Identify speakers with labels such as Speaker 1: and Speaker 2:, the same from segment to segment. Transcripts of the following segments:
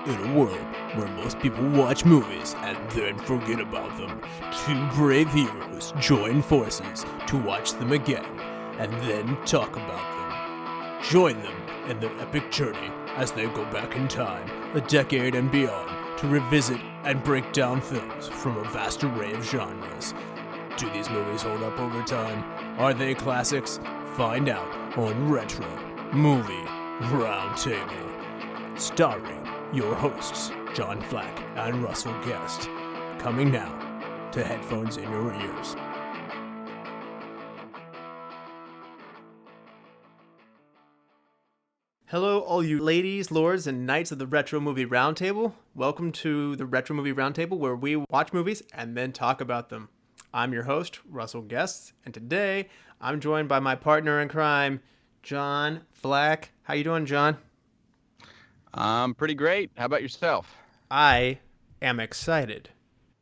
Speaker 1: In a world where most people watch movies and then forget about them, two brave heroes join forces to watch them again and then talk about them. Join them in their epic journey as they go back in time, a decade and beyond, to revisit and break down films from a vast array of genres. Do these movies hold up over time? Are they classics? Find out on Retro Movie Roundtable. Starring your hosts, John Flack and Russell Guest. Coming now to headphones in your ears. Hello, all you ladies, lords, and knights of the Retro Movie Roundtable. Welcome to the Retro Movie Roundtable, where we watch movies and then talk about them. I'm your host, Russell Guest, and today I'm joined by my partner in crime, John Flack. How you doing, John?
Speaker 2: I'm pretty great. How about yourself?
Speaker 1: I am excited.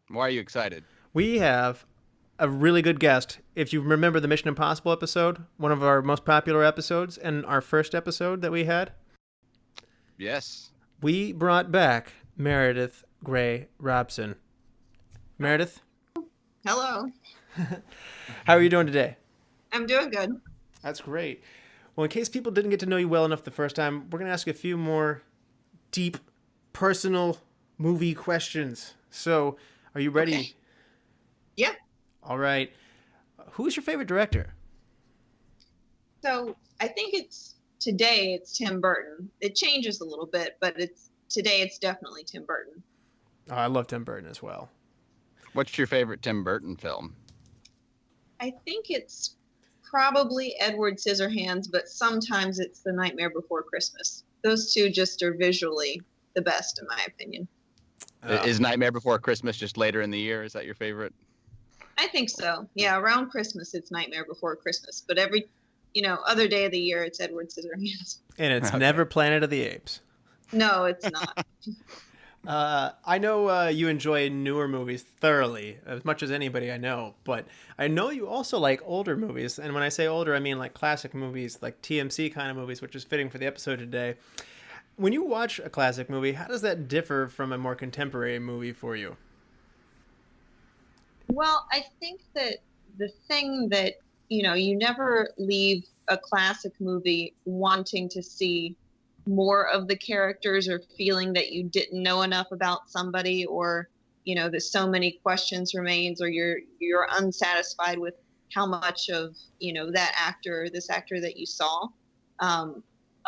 Speaker 2: Why are you excited?
Speaker 1: We have a really good guest. If you remember the Mission Impossible episode, one of our most popular episodes, and our first episode that we had,
Speaker 2: Yes.
Speaker 1: we brought back Meredith Grey Robson. Meredith?
Speaker 3: Hello.
Speaker 1: How are you doing today?
Speaker 3: I'm doing good.
Speaker 1: That's great. Well, in case people didn't get to know you well enough the first time, we're going to ask you a few more deep, personal movie questions. So, are you ready?
Speaker 3: Okay. Yeah.
Speaker 1: All right. Who's your favorite director?
Speaker 3: So I think today it's Tim Burton. It changes a little bit, but today it's definitely Tim Burton.
Speaker 1: Oh, I love Tim Burton as well.
Speaker 2: What's your favorite Tim Burton film?
Speaker 3: I think it's probably Edward Scissorhands, but sometimes it's The Nightmare Before Christmas. Those two just are visually the best, in my opinion.
Speaker 2: Is Nightmare Before Christmas just later in the year? Is that your favorite?
Speaker 3: I think so. Yeah, around Christmas it's Nightmare Before Christmas, but every, other day of the year it's Edward Scissorhands.
Speaker 1: And it's
Speaker 2: Okay.
Speaker 1: never Planet of the Apes.
Speaker 3: No, it's not.
Speaker 1: I know you enjoy newer movies thoroughly, as much as anybody I know, but I know you also like older movies. And when I say older, I mean like classic movies, like TMC kind of movies, which is fitting for the episode today. When you watch a classic movie, how does that differ from a more contemporary movie for you?
Speaker 3: Well, I think that the thing that, you never leave a classic movie wanting to see more of the characters or feeling that you didn't know enough about somebody, or, there's so many questions remains, or you're unsatisfied with how much of, that actor or this actor that you saw.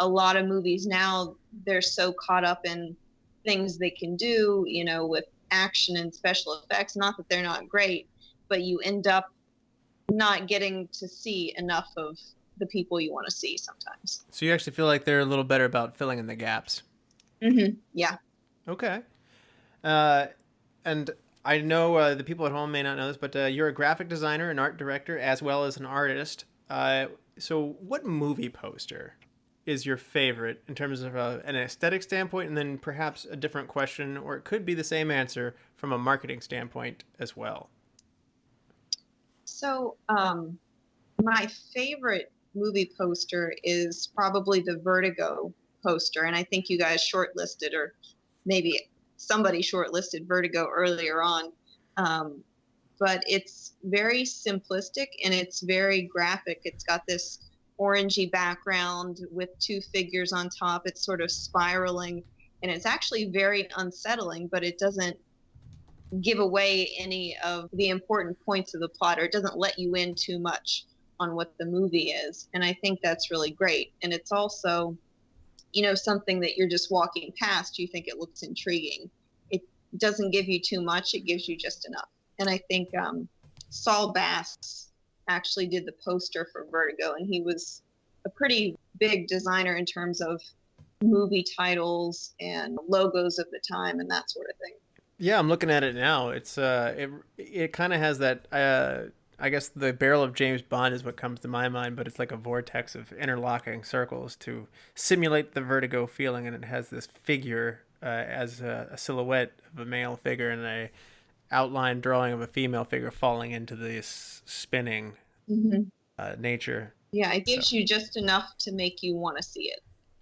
Speaker 3: A lot of movies now, they're so caught up in things they can do, with action and special effects. Not that they're not great, but you end up not getting to see enough of the people you want to see sometimes.
Speaker 1: So you actually feel like they're a little better about filling in the gaps.
Speaker 3: Mm-hmm. Yeah.
Speaker 1: Okay. And I know the people at home may not know this, but you're a graphic designer, an art director, as well as an artist. So what movie poster is your favorite in terms of an aesthetic standpoint, and then perhaps a different question, or it could be the same answer from a marketing standpoint as well?
Speaker 3: So my favorite movie poster is probably the Vertigo poster, and I think you guys shortlisted, or maybe somebody shortlisted Vertigo earlier on. But it's very simplistic and it's very graphic. It's got this orangey background with two figures on top. It's sort of spiraling, and it's actually very unsettling, but it doesn't give away any of the important points of the plot, or it doesn't let you in too much on what the movie is. And I think that's really great. And it's also, something that you're just walking past, you think it looks intriguing. It doesn't give you too much, it gives you just enough. And I think Saul Bass actually did the poster for Vertigo, and he was a pretty big designer in terms of movie titles and logos of the time and that sort of thing.
Speaker 1: Yeah, I'm looking at it now. It's it kind of has that. I guess the barrel of James Bond is what comes to my mind, but it's like a vortex of interlocking circles to simulate the Vertigo feeling, and it has this figure as a silhouette of a male figure and a outline drawing of a female figure falling into this spinning nature.
Speaker 3: Yeah, it gives you just enough to make you want to see it.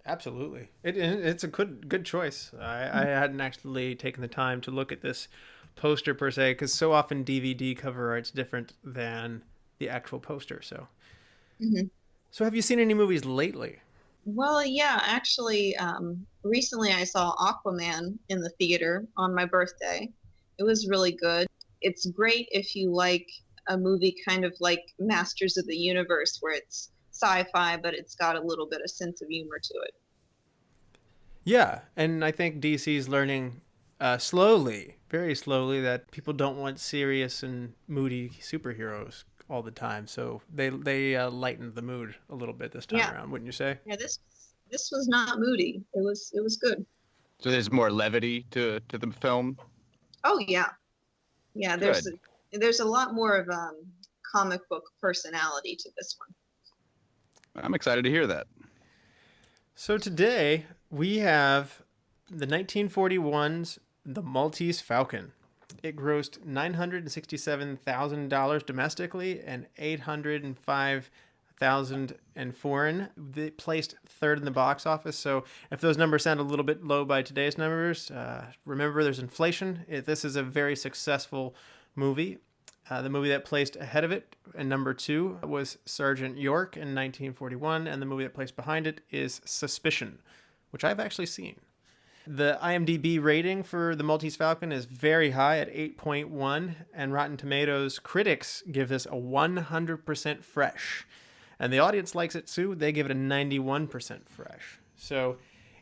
Speaker 4: Absolutely. It's a good choice. I hadn't actually taken the time to look at this poster per se, because so often DVD cover art's different than the actual poster. So,
Speaker 3: Hmm.
Speaker 4: so have you seen any movies lately?
Speaker 3: Well, yeah, actually, recently I saw Aquaman in the theater on my birthday. It was really good. It's great if you like a movie kind of like Masters of the Universe, where it's sci-fi, but it's got a little bit of sense of humor to it.
Speaker 4: Yeah, and I think DC's learning slowly, very slowly, that people don't want serious and moody superheroes all the time. So they lightened the mood a little bit this time
Speaker 3: Yeah,
Speaker 4: around, wouldn't you say?
Speaker 3: yeah, this was not moody. It was good.
Speaker 2: So there's more levity to the film.
Speaker 3: Oh yeah, yeah.
Speaker 2: Good.
Speaker 3: There's a lot more of comic book personality to this one.
Speaker 2: I'm excited to hear that.
Speaker 4: So today we have the 1941's The Maltese Falcon. It grossed $967,000 domestically and $805,000 in foreign. It placed third in the box office. So if those numbers sound a little bit low by today's numbers, remember there's inflation. This is a very successful movie. The movie that placed ahead of it, and number 2, was Sergeant York in 1941, and the movie that placed behind it is Suspicion, which I've actually seen. The IMDb rating for The Maltese Falcon is very high at 8.1, and Rotten Tomatoes critics give this a 100% fresh. And the audience likes it too. They give it a 91% fresh. So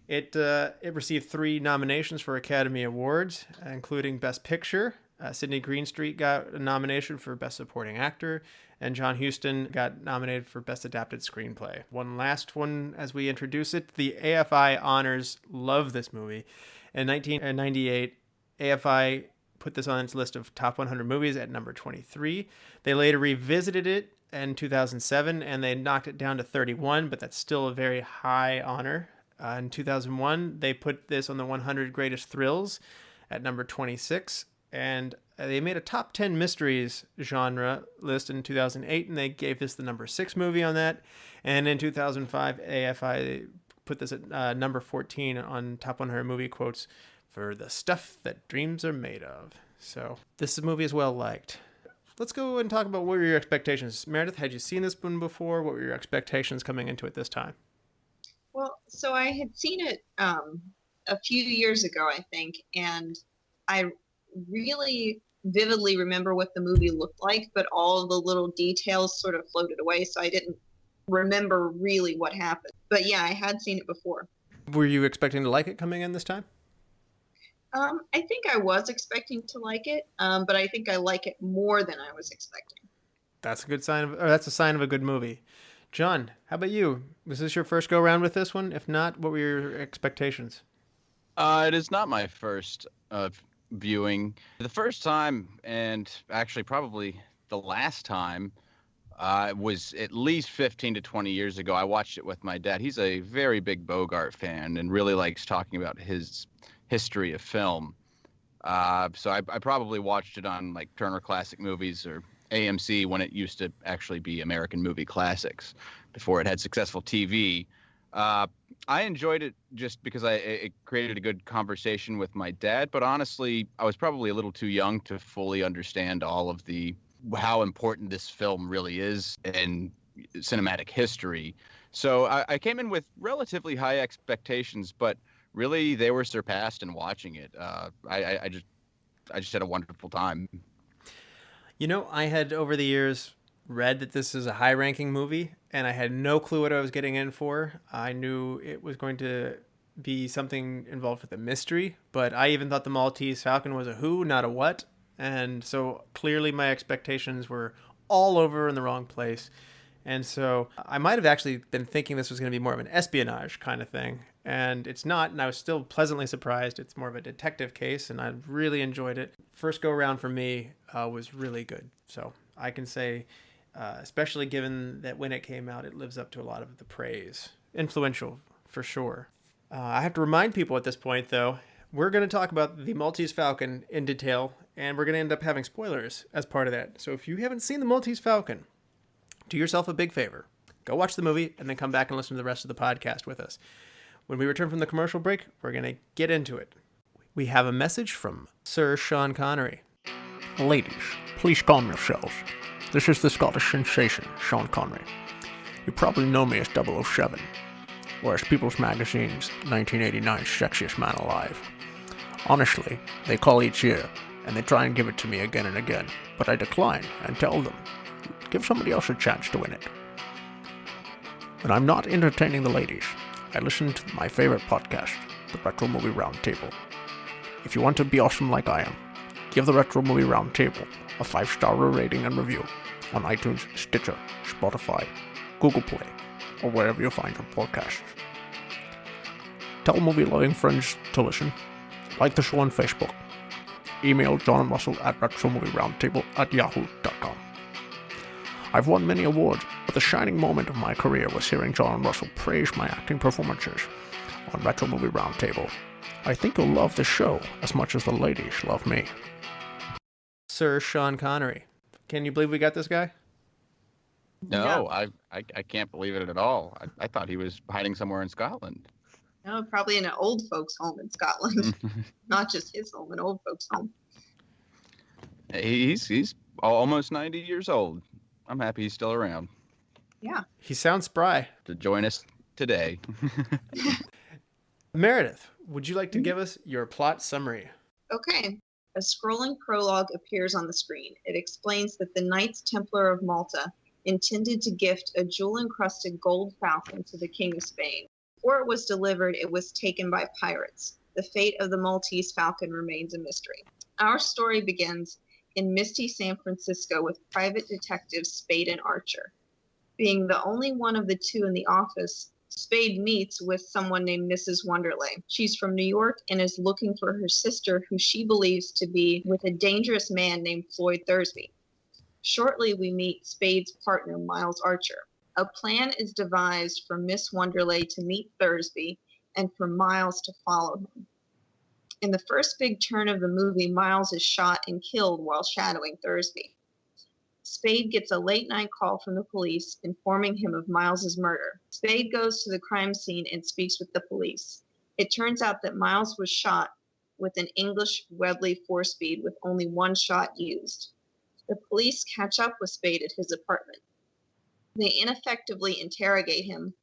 Speaker 4: it received 3 nominations for Academy Awards, including Best Picture. Sidney Greenstreet got a nomination for Best Supporting Actor, and John Huston got nominated for Best Adapted Screenplay. One last one as we introduce it. The AFI honors love this movie. In 1998, AFI put this on its list of top 100 movies at number 23. They later revisited it in 2007, and they knocked it down to 31, but that's still a very high honor. In 2001, they put this on the 100 Greatest Thrills at number 26. And they made a top 10 mysteries genre list in 2008, and they gave this the number 6 movie on that. And in 2005, AFI put this at number 14 on top 100 movie quotes for the stuff that dreams are made of. So this movie is well liked. Let's go and talk about what were your expectations. Meredith, had you seen this one before? What were your expectations coming into it this time?
Speaker 3: Well, so I had seen it a few years ago, I think, and I really vividly remember what the movie looked like, but all the little details sort of floated away, so I didn't remember really what happened. But yeah, I had seen it before.
Speaker 4: Were you expecting to like it coming in this time?
Speaker 3: I think I was expecting to like it, but I think I like it more than I was expecting.
Speaker 4: That's a good sign that's a sign of a good movie. John, how about you? Was this your first go around with this one? If not, what were your expectations?
Speaker 2: It is not my first viewing. The first time, and actually probably the last time, was at least 15 to 20 years ago. I watched it with my dad. He's a very big Bogart fan and really likes talking about his history of film. So I probably watched it on like Turner Classic Movies or AMC when it used to actually be American Movie Classics before it had successful TV. I enjoyed it just because it created a good conversation with my dad, but honestly, I was probably a little too young to fully understand all of how important this film really is in cinematic history. So I came in with relatively high expectations, but really they were surpassed in watching it. I just had a wonderful time.
Speaker 4: You know, I had over the years read that this is a high-ranking movie, and I had no clue what I was getting in for. I knew it was going to be something involved with a mystery, but I even thought the Maltese Falcon was a who, not a what. And so clearly my expectations were all over in the wrong place. And so I might have actually been thinking this was going to be more of an espionage kind of thing. And it's not, and I was still pleasantly surprised. It's more of a detective case, and I really enjoyed it. First go around for me was really good. So I can say, especially given that when it came out, it lives up to a lot of the praise. Influential, for sure. I have to remind people at this point, though, we're going to talk about the Maltese Falcon in detail, and we're going to end up having spoilers as part of that. So if you haven't seen the Maltese Falcon, do yourself a big favor. Go watch the movie, and then come back and listen to the rest of the podcast with us. When we return from the commercial break, we're going to get into it. We have a message from Sir Sean Connery.
Speaker 1: Ladies, please calm yourselves. This is the Scottish sensation, Sean Connery. You probably know me as 007, or as People's Magazine's 1989 Sexiest Man Alive. Honestly, they call each year, and they try and give it to me again and again, but I decline and tell them, give somebody else a chance to win it. When I'm not entertaining the ladies, I listen to my favorite podcast, the Retro Movie Roundtable. If you want to be awesome like I am, give the Retro Movie Roundtable a 5-star rating and review on iTunes, Stitcher, Spotify, Google Play, or wherever you find your podcasts. Tell movie-loving friends to listen. Like the show on Facebook. Email John and Russell at retromovieroundtable@yahoo.com. I've won many awards, but the shining moment of my career was hearing John and Russell praise my acting performances on Retro Movie Roundtable. I think you'll love the show as much as the ladies love me.
Speaker 4: Sir Sean Connery. Can you believe we got this guy?
Speaker 2: No, I can't believe it at all. I thought he was hiding somewhere in Scotland.
Speaker 3: No, probably in an old folks' home in Scotland. Not just his home, an old folks' home.
Speaker 2: He's almost 90 years old. I'm happy he's still around
Speaker 3: Yeah.
Speaker 4: He sounds spry.
Speaker 2: to join us today.
Speaker 4: Meredith, would you like to give us your plot summary?
Speaker 3: Okay. A scrolling prologue appears on the screen. It explains that the Knights Templar of Malta intended to gift a jewel-encrusted gold falcon to the King of Spain. Before it was delivered, it was taken by pirates. The fate of the Maltese Falcon remains a mystery. Our story begins in misty San Francisco with private detectives Spade and Archer. Being the only one of the two in the office, Spade meets with someone named Mrs. Wonderley. She's from New York and is looking for her sister, who she believes to be with a dangerous man named Floyd Thursby. Shortly, we meet Spade's partner, Miles Archer. A plan is devised for Miss Wonderley to meet Thursby and for Miles to follow him. In the first big turn of the movie, Miles is shot and killed while shadowing Thursby. Spade gets a late-night call from the police informing him of Miles's murder. Spade goes to the crime scene and speaks with the police. It turns out that Miles was shot with an English Webley 4-speed with only one shot used. The police catch up with Spade at his apartment. They ineffectively interrogate him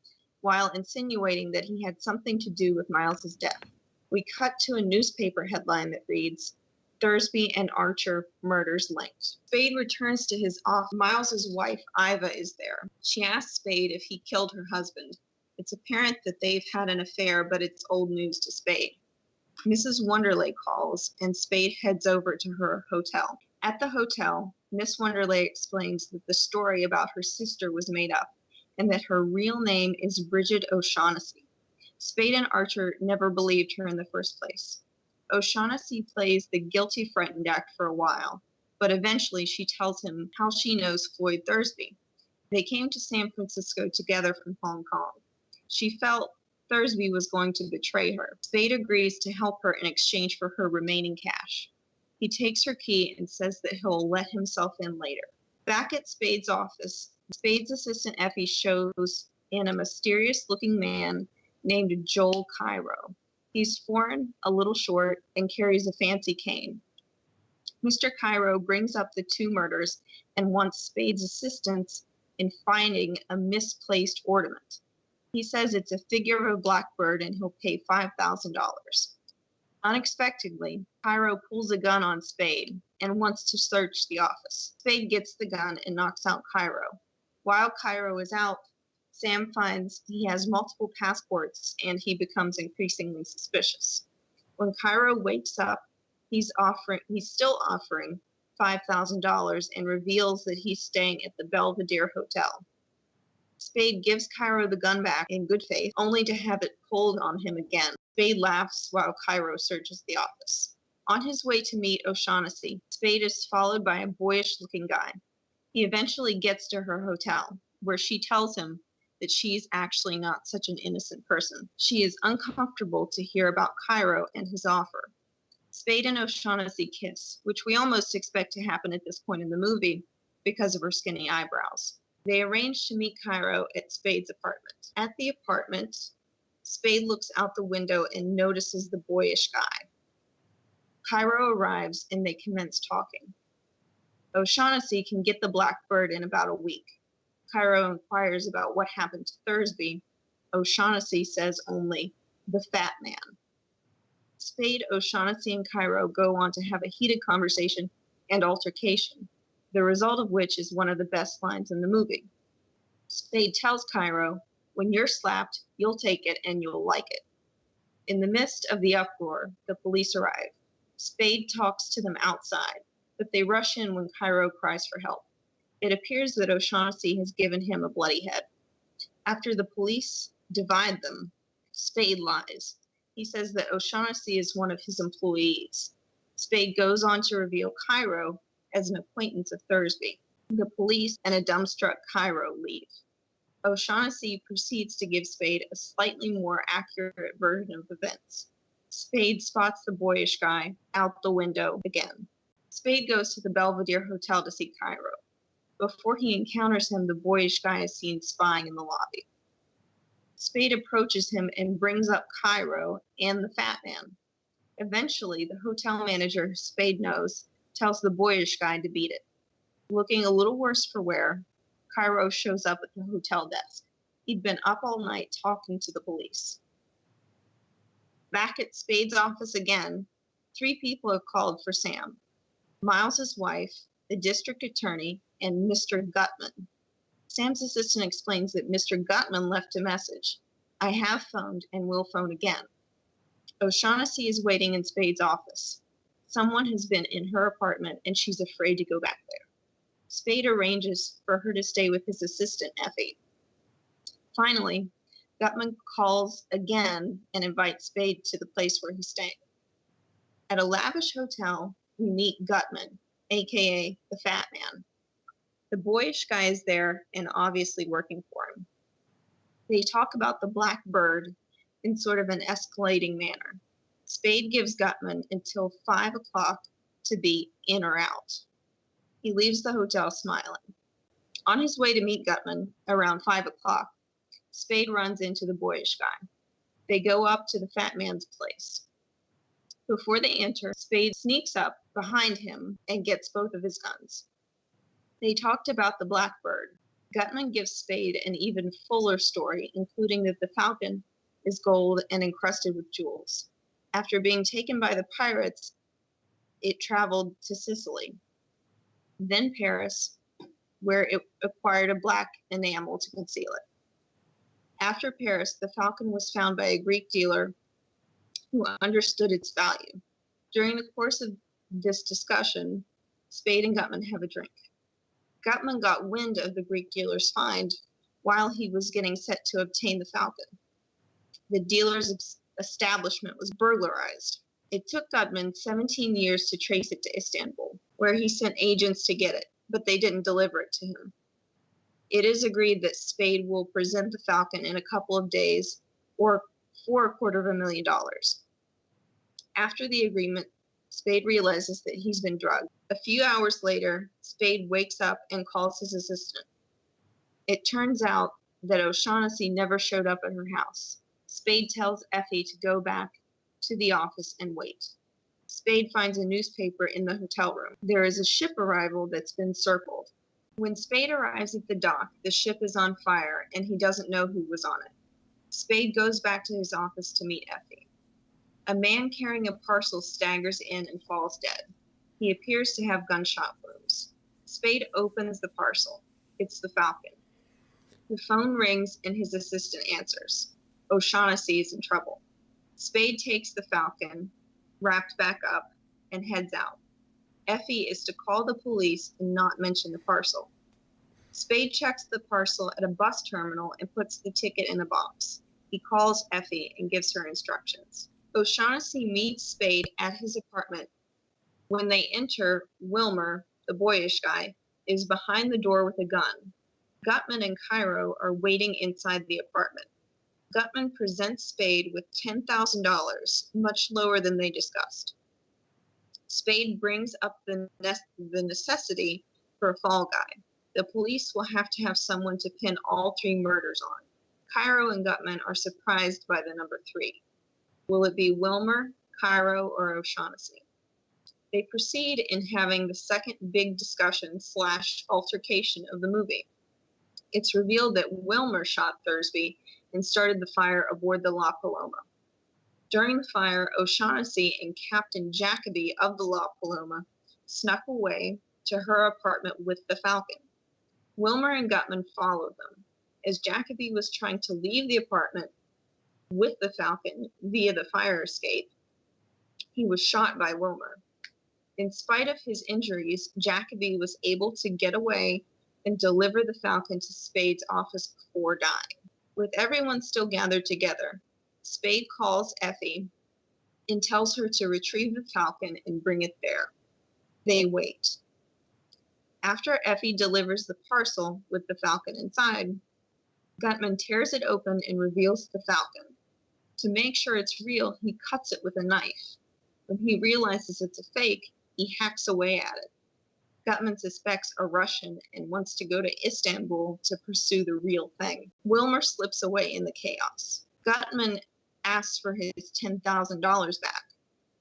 Speaker 3: while insinuating that he had something to do with Miles's death. We cut to a newspaper headline that reads, Thursby and Archer murders linked. Spade returns to his office. Miles's wife, Iva, is there. She asks Spade if he killed her husband. It's apparent that they've had an affair, but it's old news to Spade. Mrs. Wonderley calls, and Spade heads over to her hotel. At the hotel, Miss Wonderley explains that the story about her sister was made up, and that her real name is Bridget O'Shaughnessy. Spade and Archer never believed her in the first place. O'Shaughnessy plays the guilty frightened act for a while, but eventually she tells him how she knows Floyd Thursby. They came to San Francisco together from Hong Kong. She felt Thursby was going to betray her. Spade agrees to help her in exchange for her remaining cash. He takes her key and says that he'll let himself in later. Back at Spade's office, Spade's assistant Effie shows in a mysterious-looking man named Joel Cairo. He's foreign, a little short, and carries a fancy cane. Mr. Cairo brings up the two murders and wants Spade's assistance in finding a misplaced ornament. He says it's a figure of a blackbird and he'll pay $5,000. Unexpectedly, Cairo pulls a gun on Spade and wants to search the office. Spade gets the gun and knocks out Cairo. While Cairo is out, Sam finds he has multiple passports and he becomes increasingly suspicious. When Cairo wakes up, he's still offering $5,000 and reveals that he's staying at the Belvedere Hotel. Spade gives Cairo the gun back in good faith, only to have it pulled on him again. Spade laughs while Cairo searches the office. On his way to meet O'Shaughnessy, Spade is followed by a boyish-looking guy. He eventually gets to her hotel, where she tells him that she's actually not such an innocent person. She is uncomfortable to hear about Cairo and his offer. Spade and O'Shaughnessy kiss, which we almost expect to happen at this point in the movie because of her skinny eyebrows. They arrange to meet Cairo at Spade's apartment. At the apartment, Spade looks out the window and notices the boyish guy. Cairo arrives and they commence talking. O'Shaughnessy can get the Blackbird in about a week. Cairo inquires about what happened to Thursby. O'Shaughnessy says only, the fat man. Spade, O'Shaughnessy, and Cairo go on to have a heated conversation and altercation, the result of which is one of the best lines in the movie. Spade tells Cairo, when you're slapped, you'll take it and you'll like it. In the midst of the uproar, the police arrive. Spade talks to them outside, but they rush in when Cairo cries for help. It appears that O'Shaughnessy has given him a bloody head. After the police divide them, Spade lies. He says that O'Shaughnessy is one of his employees. Spade goes on to reveal Cairo as an acquaintance of Thursby. The police and a dumbstruck Cairo leave. O'Shaughnessy proceeds to give Spade a slightly more accurate version of events. Spade spots the boyish guy out the window again. Spade goes to the Belvedere Hotel to see Cairo. Before he encounters him, the boyish guy is seen spying in the lobby. Spade approaches him and brings up Cairo and the fat man. Eventually, the hotel manager, who Spade knows, tells the boyish guy to beat it. Looking a little worse for wear, Cairo shows up at the hotel desk. He'd been up all night talking to the police. Back at Spade's office again, 3 people have called for Sam. Miles's wife, the district attorney, and Mr. Gutman. Sam's assistant explains that Mr. Gutman left a message. I have phoned and will phone again. O'Shaughnessy is waiting in Spade's office. Someone has been in her apartment and she's afraid to go back there. Spade arranges for her to stay with his assistant, Effie. Finally, Gutman calls again and invites Spade to the place where he's staying. At a lavish hotel, we meet Gutman, aka the fat man. The boyish guy is there and obviously working for him. They talk about the Blackbird in sort of an escalating manner. Spade gives Gutman until 5 o'clock to be in or out. He leaves the hotel smiling. On his way to meet Gutman around 5 o'clock, Spade runs into the boyish guy. They go up to the fat man's place. Before they enter, Spade sneaks up behind him and gets both of his guns. They talked about the Blackbird. Gutman gives Spade an even fuller story, including that the Falcon is gold and encrusted with jewels. After being taken by the pirates, it traveled to Sicily, then Paris, where it acquired a black enamel to conceal it. After Paris, the Falcon was found by a Greek dealer who understood its value. During the course of this discussion, Spade and Gutman have a drink. Gutman got wind of the Greek dealer's find while he was getting set to obtain the Falcon. The dealer's establishment was burglarized. It took Gutman 17 years to trace it to Istanbul, where he sent agents to get it, but they didn't deliver it to him. It is agreed that Spade will present the Falcon in a couple of days or for $250,000. After the agreement, Spade realizes that he's been drugged. A few hours later, Spade wakes up and calls his assistant. It turns out that O'Shaughnessy never showed up at her house. Spade tells Effie to go back to the office and wait. Spade finds a newspaper in the hotel room. There is a ship arrival that's been circled. When Spade arrives at the dock, the ship is on fire and he doesn't know who was on it. Spade goes back to his office to meet Effie. A man carrying a parcel staggers in and falls dead. He appears to have gunshot wounds. Spade opens the parcel. It's the Falcon. The phone rings and his assistant answers. O'Shaughnessy is in trouble. Spade takes the Falcon, wrapped back up, and heads out. Effie is to call the police and not mention the parcel. Spade checks the parcel at a bus terminal and puts the ticket in a box. He calls Effie and gives her instructions. O'Shaughnessy meets Spade at his apartment. When they enter, Wilmer, the boyish guy, is behind the door with a gun. Gutman and Cairo are waiting inside the apartment. Gutman presents Spade with $10,000, much lower than they discussed. Spade brings up the necessity for a fall guy. The police will have to have someone to pin all 3 murders on. Cairo and Gutman are surprised by the number 3. Will it be Wilmer, Cairo, or O'Shaughnessy? They proceed in having the second big discussion / altercation of the movie. It's revealed that Wilmer shot Thursby and started the fire aboard the La Paloma. During the fire, O'Shaughnessy and Captain Jacoby of the La Paloma snuck away to her apartment with the Falcon. Wilmer and Gutman followed them. As Jacoby was trying to leave the apartment with the Falcon via the fire escape, he was shot by Wilmer. In spite of his injuries, Jacoby was able to get away and deliver the Falcon to Spade's office before dying. With everyone still gathered together, Spade calls Effie and tells her to retrieve the Falcon and bring it there. They wait. After Effie delivers the parcel with the Falcon inside, Gutman tears it open and reveals the Falcon. To make sure it's real, he cuts it with a knife. When he realizes it's a fake, he hacks away at it. Gutman suspects a Russian and wants to go to Istanbul to pursue the real thing. Wilmer slips away in the chaos. Gutman asks for his $10,000 back.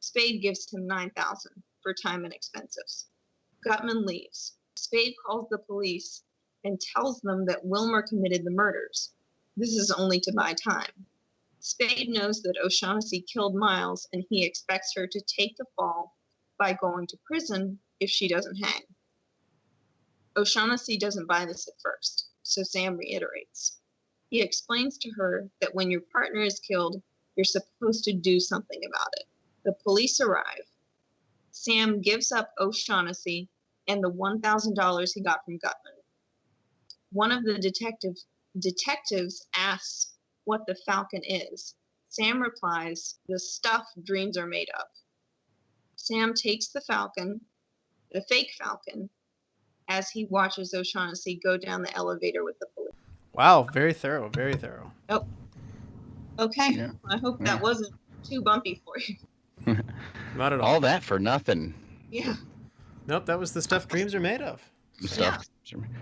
Speaker 3: Spade gives him $9,000 for time and expenses. Gutman leaves. Spade calls the police and tells them that Wilmer committed the murders. This is only to buy time. Spade knows that O'Shaughnessy killed Miles, and he expects her to take the fall by going to prison if she doesn't hang. O'Shaughnessy doesn't buy this at first, so Sam reiterates. He explains to her that when your partner is killed, you're supposed to do something about it. The police arrive. Sam gives up O'Shaughnessy and the $1,000 he got from Gutman. One of the detectives asks what the Falcon is. Sam replies, the stuff dreams are made of. Sam takes the Falcon, the fake Falcon, as he watches O'Shaughnessy go down the elevator with the police.
Speaker 4: Wow, very thorough, very thorough.
Speaker 3: Oh, okay.
Speaker 2: Yeah.
Speaker 3: I hope that wasn't too bumpy for you.
Speaker 4: Not at all.
Speaker 2: All that for nothing.
Speaker 3: Yeah.
Speaker 4: Nope, that was the stuff dreams are made of.
Speaker 2: Stuff.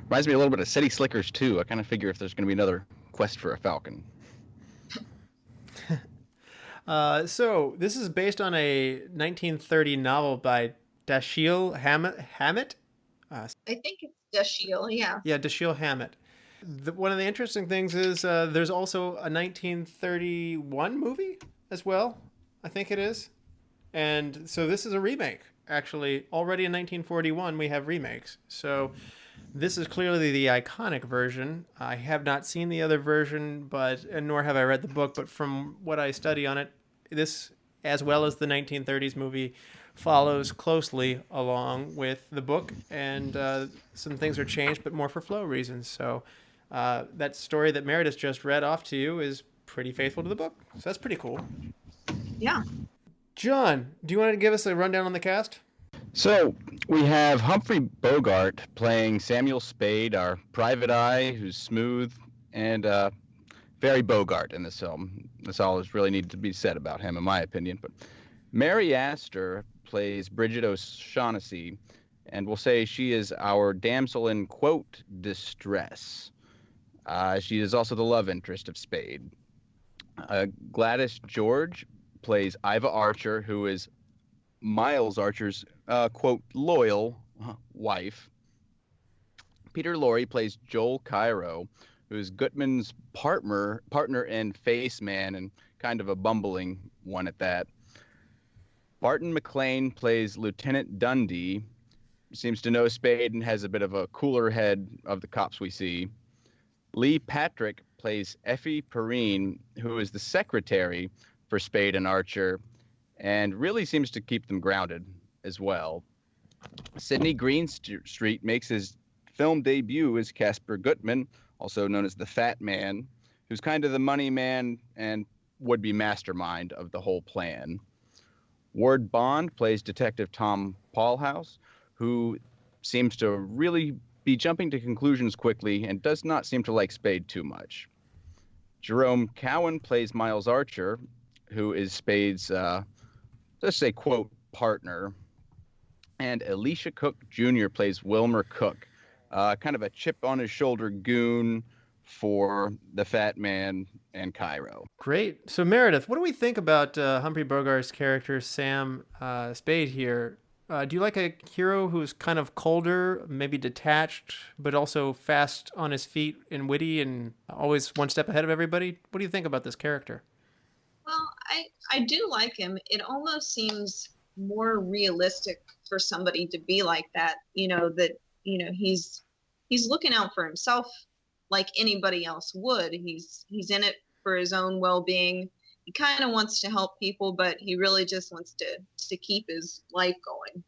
Speaker 2: Reminds me a little bit of City Slickers too. I kind of figure if there's going to be another quest for a Falcon.
Speaker 4: So this is based on a 1930 novel by Dashiell Hammett.
Speaker 3: I think it's Dashiell, yeah.
Speaker 4: Yeah, Dashiell Hammett. One of the interesting things is there's also a 1931 movie as well, I think it is. And so this is a remake, actually. Already in 1941, we have remakes. So this is clearly the iconic version. I have not seen the other version, and nor have I read the book, but from what I study on it, this, as well as the 1930s movie, follows closely along with the book, and some things are changed, but more for flow reasons. So that story that Meredith just read off to you is pretty faithful to the book. So that's pretty cool.
Speaker 3: Yeah.
Speaker 4: John, do you want to give us a rundown on the cast?
Speaker 2: So we have Humphrey Bogart playing Samuel Spade, our private eye, who's smooth and very Bogart in this film. That's all that's really needed to be said about him, in my opinion. But Mary Astor plays Bridget O'Shaughnessy, and we'll say she is our damsel in, quote, distress. She is also the love interest of Spade. Gladys George plays Iva Archer, who is Miles Archer's, quote, loyal wife. Peter Lorre plays Joel Cairo, who is Gutman's partner and face man, and kind of a bumbling one at that. Barton McLean plays Lieutenant Dundee, seems to know Spade and has a bit of a cooler head of the cops we see. Lee Patrick plays Effie Perrine, who is the secretary for Spade and Archer, and really seems to keep them grounded as well. Sidney Greenstreet makes his film debut as Casper Gutman, also known as the Fat Man, who's kind of the money man and would-be mastermind of the whole plan. Ward Bond plays Detective Tom Paulhouse, who seems to really be jumping to conclusions quickly and does not seem to like Spade too much. Jerome Cowan plays Miles Archer, who is Spade's, let's say, quote, partner. And Elisha Cook Jr. plays Wilmer Cook, kind of a chip-on-his-shoulder goon, for the Fat Man and Cairo.
Speaker 4: Great. So Meredith, what do we think about Humphrey Bogart's character Sam Spade here? Do you like a hero who's kind of colder, maybe detached, but also fast on his feet and witty and always one step ahead of everybody? What do you think about this character?
Speaker 3: Well, I do like him. It almost seems more realistic for somebody to be like that. He's looking out for himself like anybody else would. He's in it for his own well-being. He kind of wants to help people, but he really just wants to keep his life going.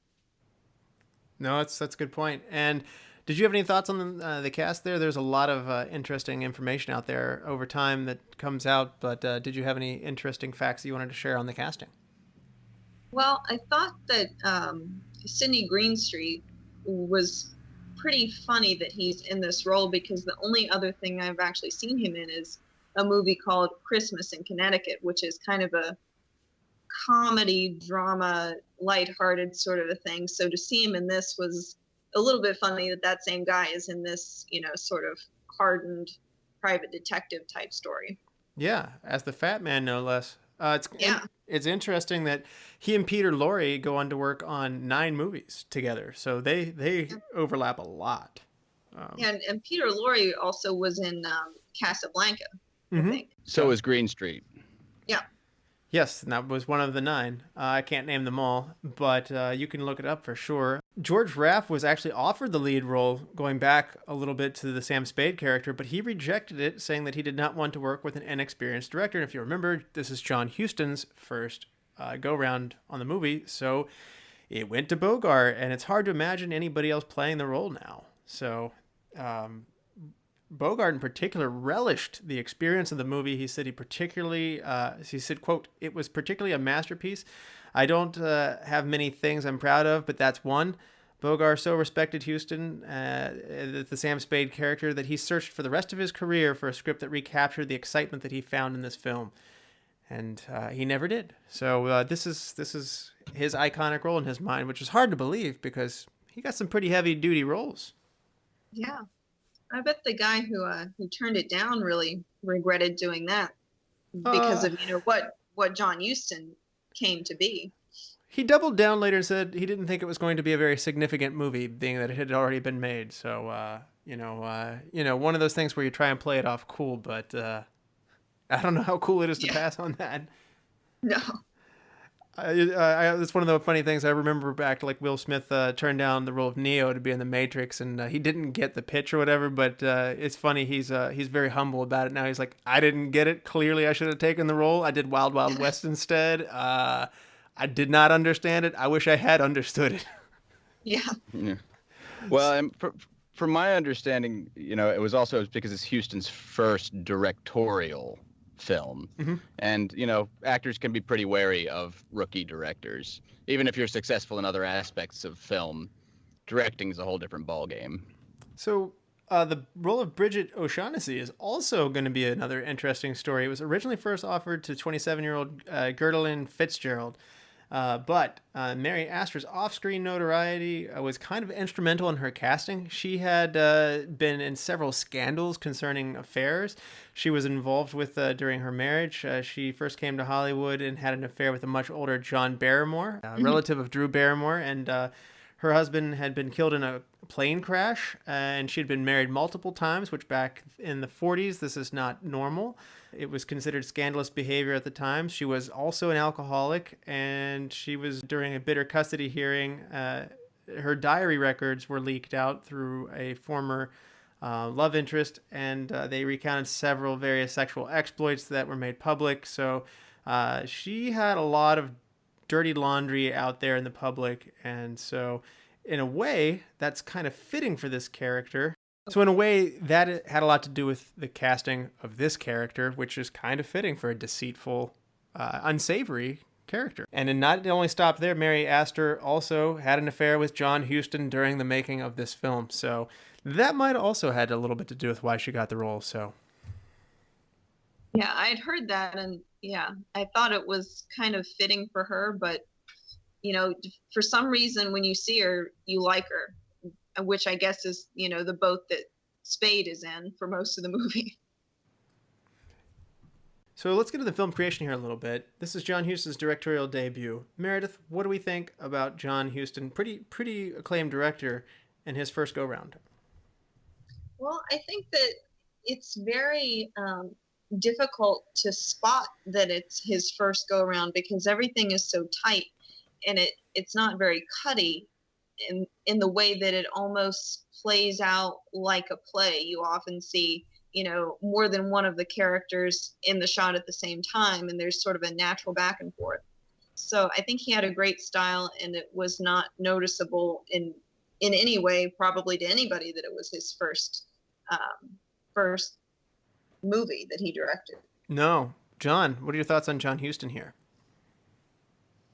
Speaker 4: No, that's a good point. And did you have any thoughts on the cast there? There's a lot of interesting information out there over time that comes out, but did you have any interesting facts that you wanted to share on the casting?
Speaker 3: Well, I thought that Sidney Greenstreet was pretty funny that he's in this role, because the only other thing I've actually seen him in is a movie called Christmas in Connecticut, which is kind of a comedy, drama, lighthearted sort of a thing. So to see him in this was a little bit funny that same guy is in this, sort of hardened private detective type story.
Speaker 4: Yeah, as the Fat Man, no less.
Speaker 3: Yeah.
Speaker 4: It's interesting that he and Peter Lorre go on to work on 9 movies together, so they overlap a lot.
Speaker 3: And Peter Lorre also was in Casablanca, I think.
Speaker 2: So is Greenstreet.
Speaker 3: Yeah.
Speaker 4: Yes, and that was one of the 9. I can't name them all, but you can look it up for sure. George Raff was actually offered the lead role, going back a little bit to the Sam Spade character, but he rejected it, saying that he did not want to work with an inexperienced director. And if you remember, this is John Huston's first go-round on the movie, so it went to Bogart, and it's hard to imagine anybody else playing the role now. So Bogart in particular relished the experience of the movie. He said quote, "It was particularly a masterpiece. I don't have many things I'm proud of, but that's one." Bogart so respected Huston, the Sam Spade character, that he searched for the rest of his career for a script that recaptured the excitement that he found in this film. And he never did. So this is his iconic role in his mind, which is hard to believe because he got some pretty heavy-duty roles.
Speaker 3: Yeah. I bet the guy who turned it down really regretted doing that because of what John Huston came to be.
Speaker 4: He doubled down later and said he didn't think it was going to be a very significant movie, being that it had already been made. So one of those things where you try and play it off cool, but I don't know how cool it is to pass on that.
Speaker 3: No.
Speaker 4: That's one of the funny things I remember back, like Will Smith turned down the role of Neo to be in The Matrix, and he didn't get the pitch or whatever, but it's funny, he's very humble about it now. He's like, I didn't get it. Clearly I should have taken the role. I did Wild Wild West instead. I did not understand it. I wish I had understood it.
Speaker 3: Yeah.
Speaker 2: Well, and from my understanding, it was because it's Huston's first directorial film.
Speaker 4: Mm-hmm.
Speaker 2: And, actors can be pretty wary of rookie directors. Even if you're successful in other aspects of film, directing is a whole different ballgame.
Speaker 4: So the role of Bridget O'Shaughnessy is also going to be another interesting story. It was originally first offered to 27-year-old Geraldine Fitzgerald. But Mary Astor's off-screen notoriety was kind of instrumental in her casting. She had been in several scandals concerning affairs she was involved with during her marriage. She first came to Hollywood and had an affair with a much older John Barrymore, a relative of Drew Barrymore, and her husband had been killed in a plane crash, and she'd been married multiple times, which back in the 40s, this is not normal. It was considered scandalous behavior at the time. She was also an alcoholic, and she was, during a bitter custody hearing, her diary records were leaked out through a former love interest, and they recounted several various sexual exploits that were made public. So she had a lot of dirty laundry out there in the public, and so in a way, that's kind of fitting for this character. So in a way, that had a lot to do with the casting of this character, which is kind of fitting for a deceitful, unsavory character. And it not only stopped there, Mary Astor also had an affair with John Huston during the making of this film. So that might also had a little bit to do with why she got the role. So
Speaker 3: yeah, I'd heard that, and yeah, I thought it was kind of fitting for her, but for some reason when you see her, you like her, which I guess is the boat that Spade is in for most of the movie.
Speaker 4: So let's get into the film creation here a little bit. This is John Huston's directorial debut. Meredith, what do we think about John Huston? Pretty acclaimed director in his first go-round.
Speaker 3: Well, I think that it's very difficult to spot that it's his first go-around because everything is so tight, and it's not very cutty in the way that it almost plays out like a play. You often see, more than one of the characters in the shot at the same time, and there's sort of a natural back and forth. So I think he had a great style, and it was not noticeable in any way, probably to anybody, that it was his first movie that he directed.
Speaker 4: No. John, what are your thoughts on John Huston here?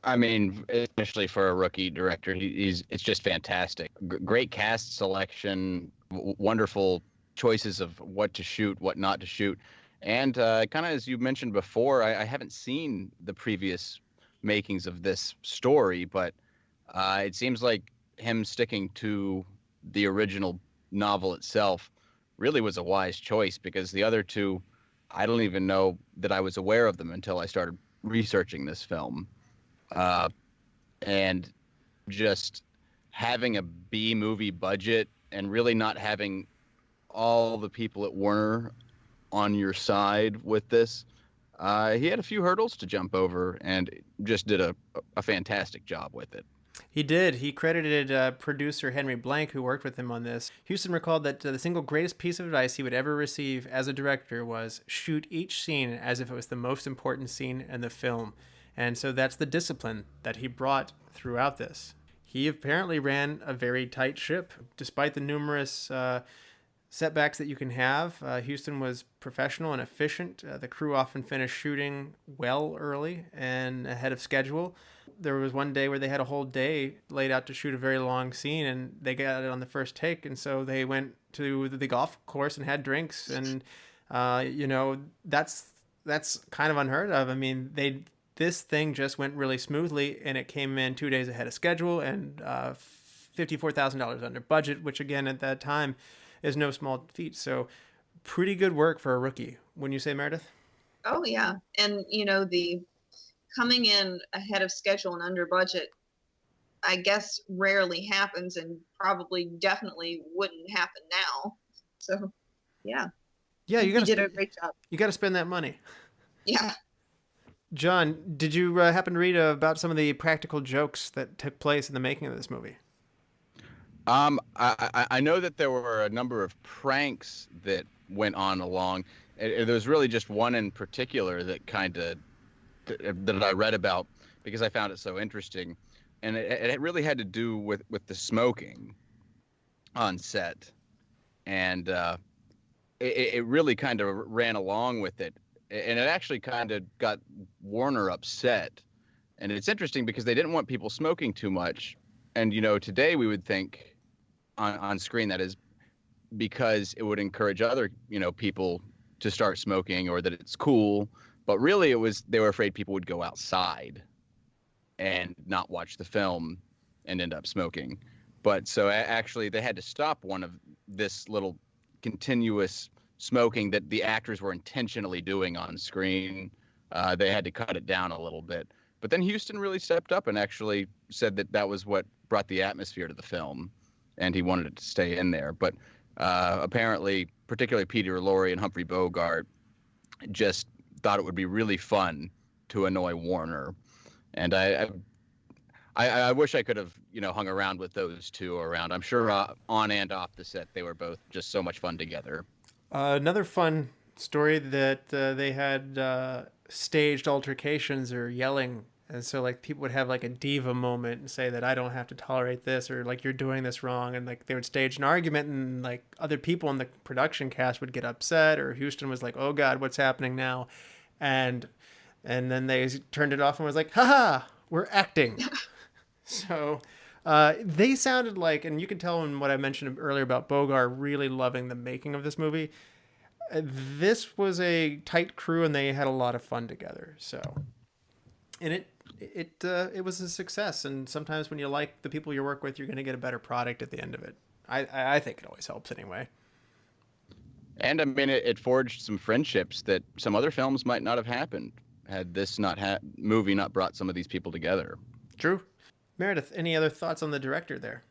Speaker 2: I mean, especially for a rookie director, it's just fantastic. Great cast selection, wonderful choices of what to shoot, what not to shoot. And kind of as you mentioned before, I haven't seen the previous makings of this story, but it seems like him sticking to the original novel itself really was a wise choice, because the other two, I don't even know that I was aware of them until I started researching this film. And just having a B movie budget and really not having all the people at Warner on your side with this, he had a few hurdles to jump over and just did a fantastic job with it.
Speaker 4: He did. He credited producer Henry Blank, who worked with him on this. Huston recalled that the single greatest piece of advice he would ever receive as a director was shoot each scene as if it was the most important scene in the film. And so that's the discipline that he brought throughout this. He apparently ran a very tight ship. Despite the numerous setbacks that you can have, Huston was professional and efficient. The crew often finished shooting well early and ahead of schedule. There was one day where they had a whole day laid out to shoot a very long scene, and they got it on the first take. And so they went to the golf course and had drinks. And, that's kind of unheard of. I mean, this thing just went really smoothly, and it came in 2 days ahead of schedule and $54,000 under budget, which again at that time is no small feat. So pretty good work for a rookie, wouldn't you say, Meredith?
Speaker 3: Oh yeah, and the coming in ahead of schedule and under budget, I guess rarely happens, and probably definitely wouldn't happen now. So yeah,
Speaker 4: you
Speaker 3: did a great job.
Speaker 4: You got to spend that money.
Speaker 3: Yeah.
Speaker 4: John, did you happen to read about some of the practical jokes that took place in the making of this movie?
Speaker 2: I know that there were a number of pranks that went on along. There was really just one in particular that that I read about because I found it so interesting, and it really had to do with the smoking on set, and it really kind of ran along with it. And it actually kind of got Warner upset. And it's interesting because they didn't want people smoking too much. And, today we would think on screen that is because it would encourage other, people to start smoking, or that it's cool. But really they were afraid people would go outside and not watch the film and end up smoking. But so actually they had to stop one of this little continuous smoking that the actors were intentionally doing on screen. They had to cut it down a little bit. But then Huston really stepped up and actually said that was what brought the atmosphere to the film, and he wanted it to stay in there. But apparently, particularly Peter Lorre and Humphrey Bogart just thought it would be really fun to annoy Warner. And I wish I could have, hung around with those two around. I'm sure on and off the set, they were both just so much fun together.
Speaker 4: Another fun story that they had staged altercations or yelling. And so like people would have like a diva moment and say that I don't have to tolerate this, or like you're doing this wrong. And like they would stage an argument, and like other people in the production cast would get upset, or Huston was like, oh God, what's happening now? And then they turned it off and was like, haha, we're acting. So they sounded like, and you can tell in what I mentioned earlier about Bogart really loving the making of this movie, this was a tight crew and they had a lot of fun together. So, and it was a success. And sometimes when you like the people you work with, you're going to get a better product at the end of it. I think it always helps anyway.
Speaker 2: And I mean, it forged some friendships that some other films might not have happened had this movie not brought some of these people together.
Speaker 4: True. Meredith, any other thoughts on the director there?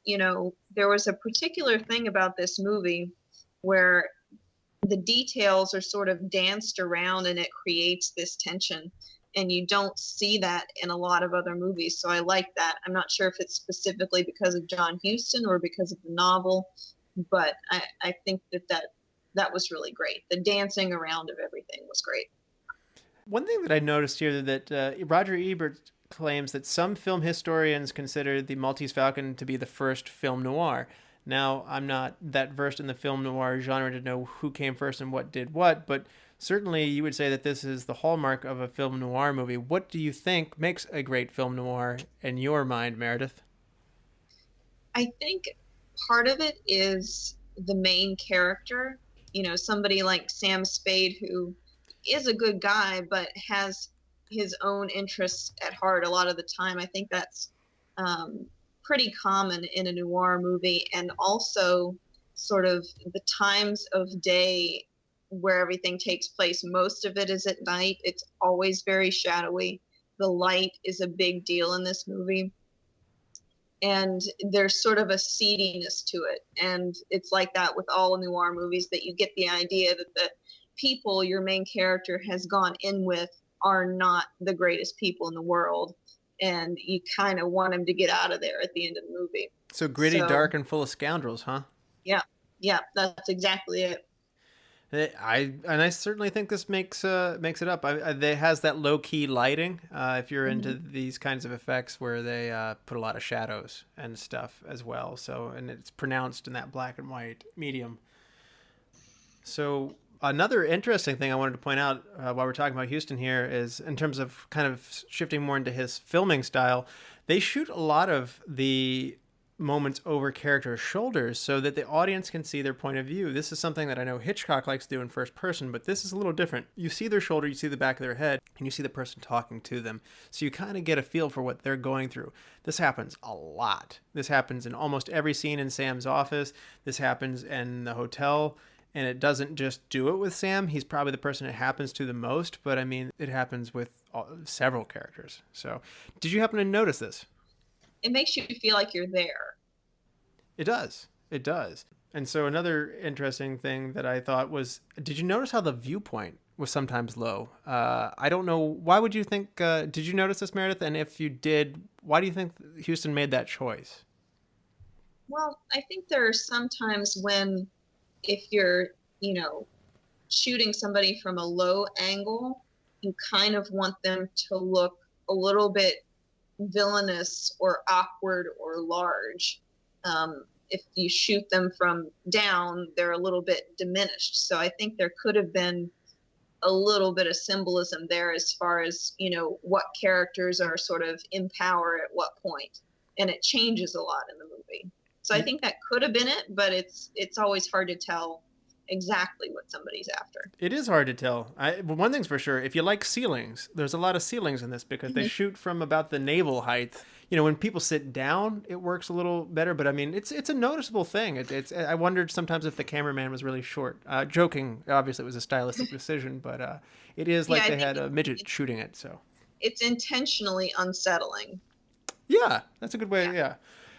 Speaker 3: There was a particular thing about this movie where the details are sort of danced around and it creates this tension. And you don't see that in a lot of other movies. So I like that. I'm not sure if it's specifically because of John Huston or because of the novel, but I think that was really great. The dancing around of everything was great.
Speaker 4: One thing that I noticed here that Roger Ebert claims that some film historians consider the Maltese Falcon to be the first film noir. Now, I'm not that versed in the film noir genre to know who came first and what did what, but certainly you would say that this is the hallmark of a film noir movie. What do you think makes a great film noir in your mind, Meredith?
Speaker 3: I think part of it is the main character. Somebody like Sam Spade, who is a good guy, but has his own interests at heart a lot of the time. I think that's pretty common in a noir movie, and also sort of the times of day where everything takes place. Most of it is at night. It's always very shadowy. The light is a big deal in this movie. And there's sort of a seediness to it. And it's like that with all noir movies, that you get the idea that the people your main character has gone in with are not the greatest people in the world. And you kind of want him to get out of there at the end of the movie.
Speaker 4: So gritty, dark, and full of scoundrels, huh?
Speaker 3: Yeah, that's exactly it.
Speaker 4: I certainly think this makes it up. It has that low key lighting. If you're into these kinds of effects where they put a lot of shadows and stuff as well. So, and it's pronounced in that black and white medium. So another interesting thing I wanted to point out while we're talking about Huston here is in terms of kind of shifting more into his filming style, they shoot a lot of the moments over characters' shoulders so that the audience can see their point of view. This is something that I know Hitchcock likes to do in first person, but this is a little different. You see their shoulder, you see the back of their head, and you see the person talking to them. So you kind of get a feel for what they're going through. This happens a lot. This happens in almost every scene in Sam's office. This happens in the hotel. And it doesn't just do it with Sam. He's probably the person it happens to the most, but I mean, it happens with several characters. So did you happen to notice this?
Speaker 3: It makes you feel like you're there.
Speaker 4: It does. It does. And so another interesting thing that I thought was, did you notice how the viewpoint was sometimes low? I don't know. Why would you think, did you notice this, Meredith? And if you did, why do you think Huston made that choice?
Speaker 3: Well, I think there are some times when if you're, shooting somebody from a low angle, you kind of want them to look a little bit villainous or awkward or large. If you shoot them from down, they're a little bit diminished. So I think there could have been a little bit of symbolism there as far as, what characters are sort of in power at what point. And it changes a lot in the movie. So I think that could have been it, but it's always hard to tell exactly what somebody's after.
Speaker 4: It is hard to tell. But one thing's for sure, if you like ceilings, there's a lot of ceilings in this because they shoot from about the navel height. When people sit down, it works a little better, but I mean, it's a noticeable thing. I wondered sometimes if the cameraman was really short. Joking, obviously it was a stylistic decision, but it is like they had a midget shooting it. So
Speaker 3: it's intentionally unsettling.
Speaker 4: Yeah, that's a good way. Yeah.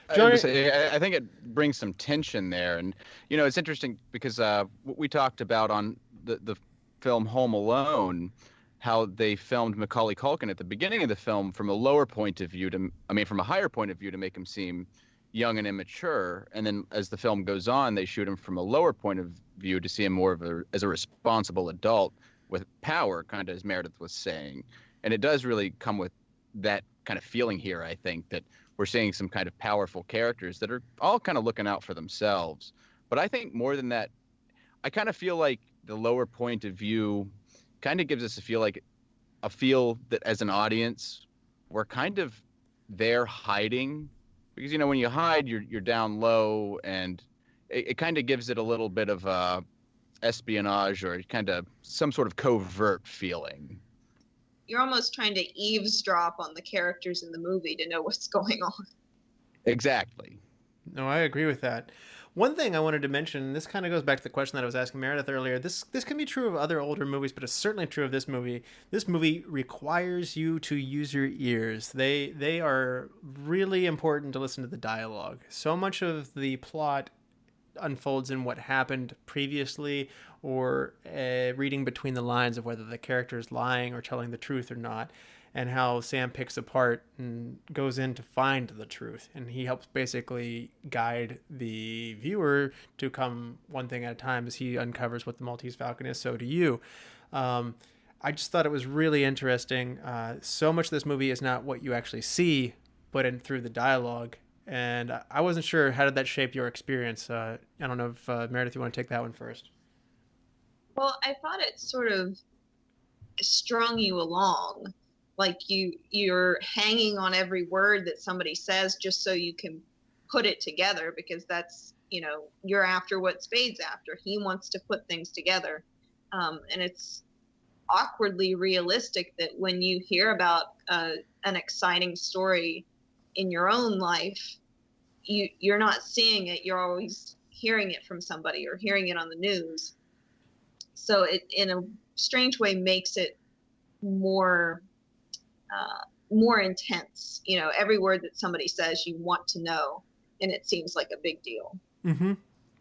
Speaker 2: I think it brings some tension there. And, it's interesting because what we talked about on the film Home Alone, how they filmed Macaulay Culkin at the beginning of the film from a lower point of view from a higher point of view to make him seem young and immature. And then as the film goes on, they shoot him from a lower point of view to see him more as a responsible adult with power, kind of as Meredith was saying. And it does really come with that kind of feeling here, I think, that we're seeing some kind of powerful characters that are all kind of looking out for themselves. But I think more than that, I kind of feel like the lower point of view kind of gives us a feel that as an audience, we're kind of there hiding. Because, when you hide, you're down low, and it kind of gives it a little bit of espionage or kind of some sort of covert feeling.
Speaker 3: You're almost trying to eavesdrop on the characters in the movie to know what's going on.
Speaker 2: Exactly.
Speaker 4: No, I agree with that. One thing I wanted to mention, this kind of goes back to the question that I was asking Meredith earlier. This can be true of other older movies, but it's certainly true of this movie. This movie requires you to use your ears. They are really important to listen to the dialogue. So much of the plot unfolds in what happened previously, or reading between the lines of whether the character is lying or telling the truth or not, and how Sam picks apart and goes in to find the truth. And he helps basically guide the viewer to come one thing at a time as he uncovers what the Maltese Falcon is. So do you. I just thought it was really interesting. So much of this movie is not what you actually see, but through the dialogue. And I wasn't sure, how did that shape your experience? I don't know if, Meredith, you want to take that one first.
Speaker 3: Well, I thought it sort of strung you along. Like you're hanging on every word that somebody says just so you can put it together, because that's, you're after what Spade's after. He wants to put things together. And it's awkwardly realistic that when you hear about an exciting story in your own life, you're not seeing it. You're always hearing it from somebody or hearing it on the news. So it, in a strange way, makes it more intense. Every word that somebody says, you want to know, and it seems like a big deal.
Speaker 4: Mm-hmm.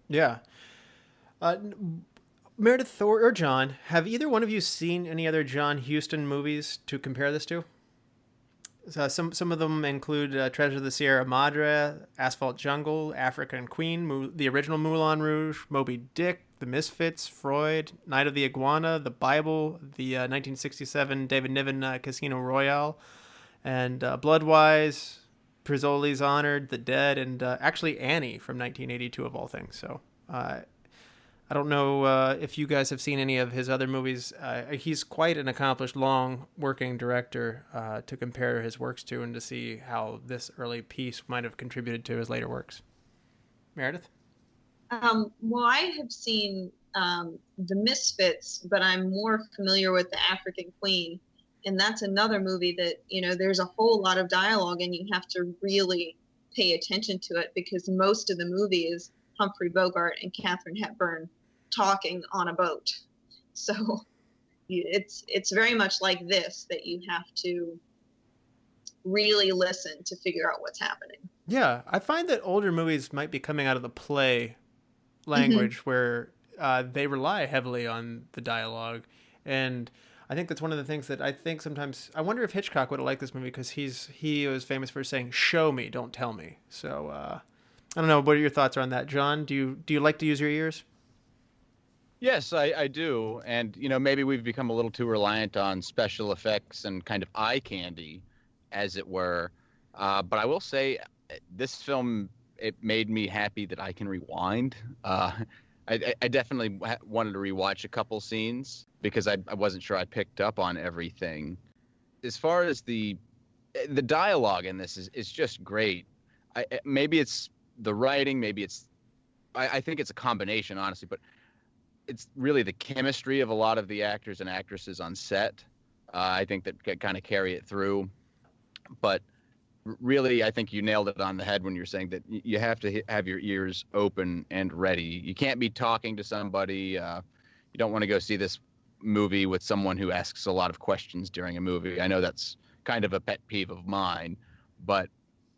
Speaker 4: Yeah. Meredith or John, have either one of you seen any other John Huston movies to compare this to? Some of them include Treasure of the Sierra Madre, Asphalt Jungle, African Queen, the original Moulin Rouge, Moby Dick, The Misfits, Freud, Night of the Iguana, The Bible, the 1967 David Niven Casino Royale, and Bloodwise, Prizzoli's Honored, The Dead, and actually Annie from 1982 of all things. So I don't know if you guys have seen any of his other movies. He's quite an accomplished, long-working director to compare his works to, and to see how this early piece might have contributed to his later works. Meredith?
Speaker 3: Well, I have seen The Misfits, but I'm more familiar with The African Queen. And that's another movie that, there's a whole lot of dialogue, and you have to really pay attention to it, because most of the movie is Humphrey Bogart and Katharine Hepburn talking on a boat. So it's very much like this, that you have to really listen to figure out what's happening.
Speaker 4: Yeah, I find that older movies might be coming out of the play language, where they rely heavily on the dialogue. And I think that's one of the things that I think sometimes, I wonder if Hitchcock would have liked this movie, because he was famous for saying, "Show me, don't tell me." So I don't know. What are your thoughts on that, John? Do you like to use your ears?
Speaker 2: Yes, I do. And, maybe we've become a little too reliant on special effects and kind of eye candy, as it were. But I will say, this film, it made me happy that I can rewind. I definitely wanted to rewatch a couple scenes, because I wasn't sure I picked up on everything. As far as the dialogue in this is just great. Maybe it's the writing, maybe it's, I think it's a combination, honestly, but it's really the chemistry of a lot of the actors and actresses on set. I think that kind of carry it through. But really, I think you nailed it on the head when you're saying that you have to have your ears open and ready. You can't be talking to somebody. You don't want to go see this movie with someone who asks a lot of questions during a movie. I know that's kind of a pet peeve of mine, but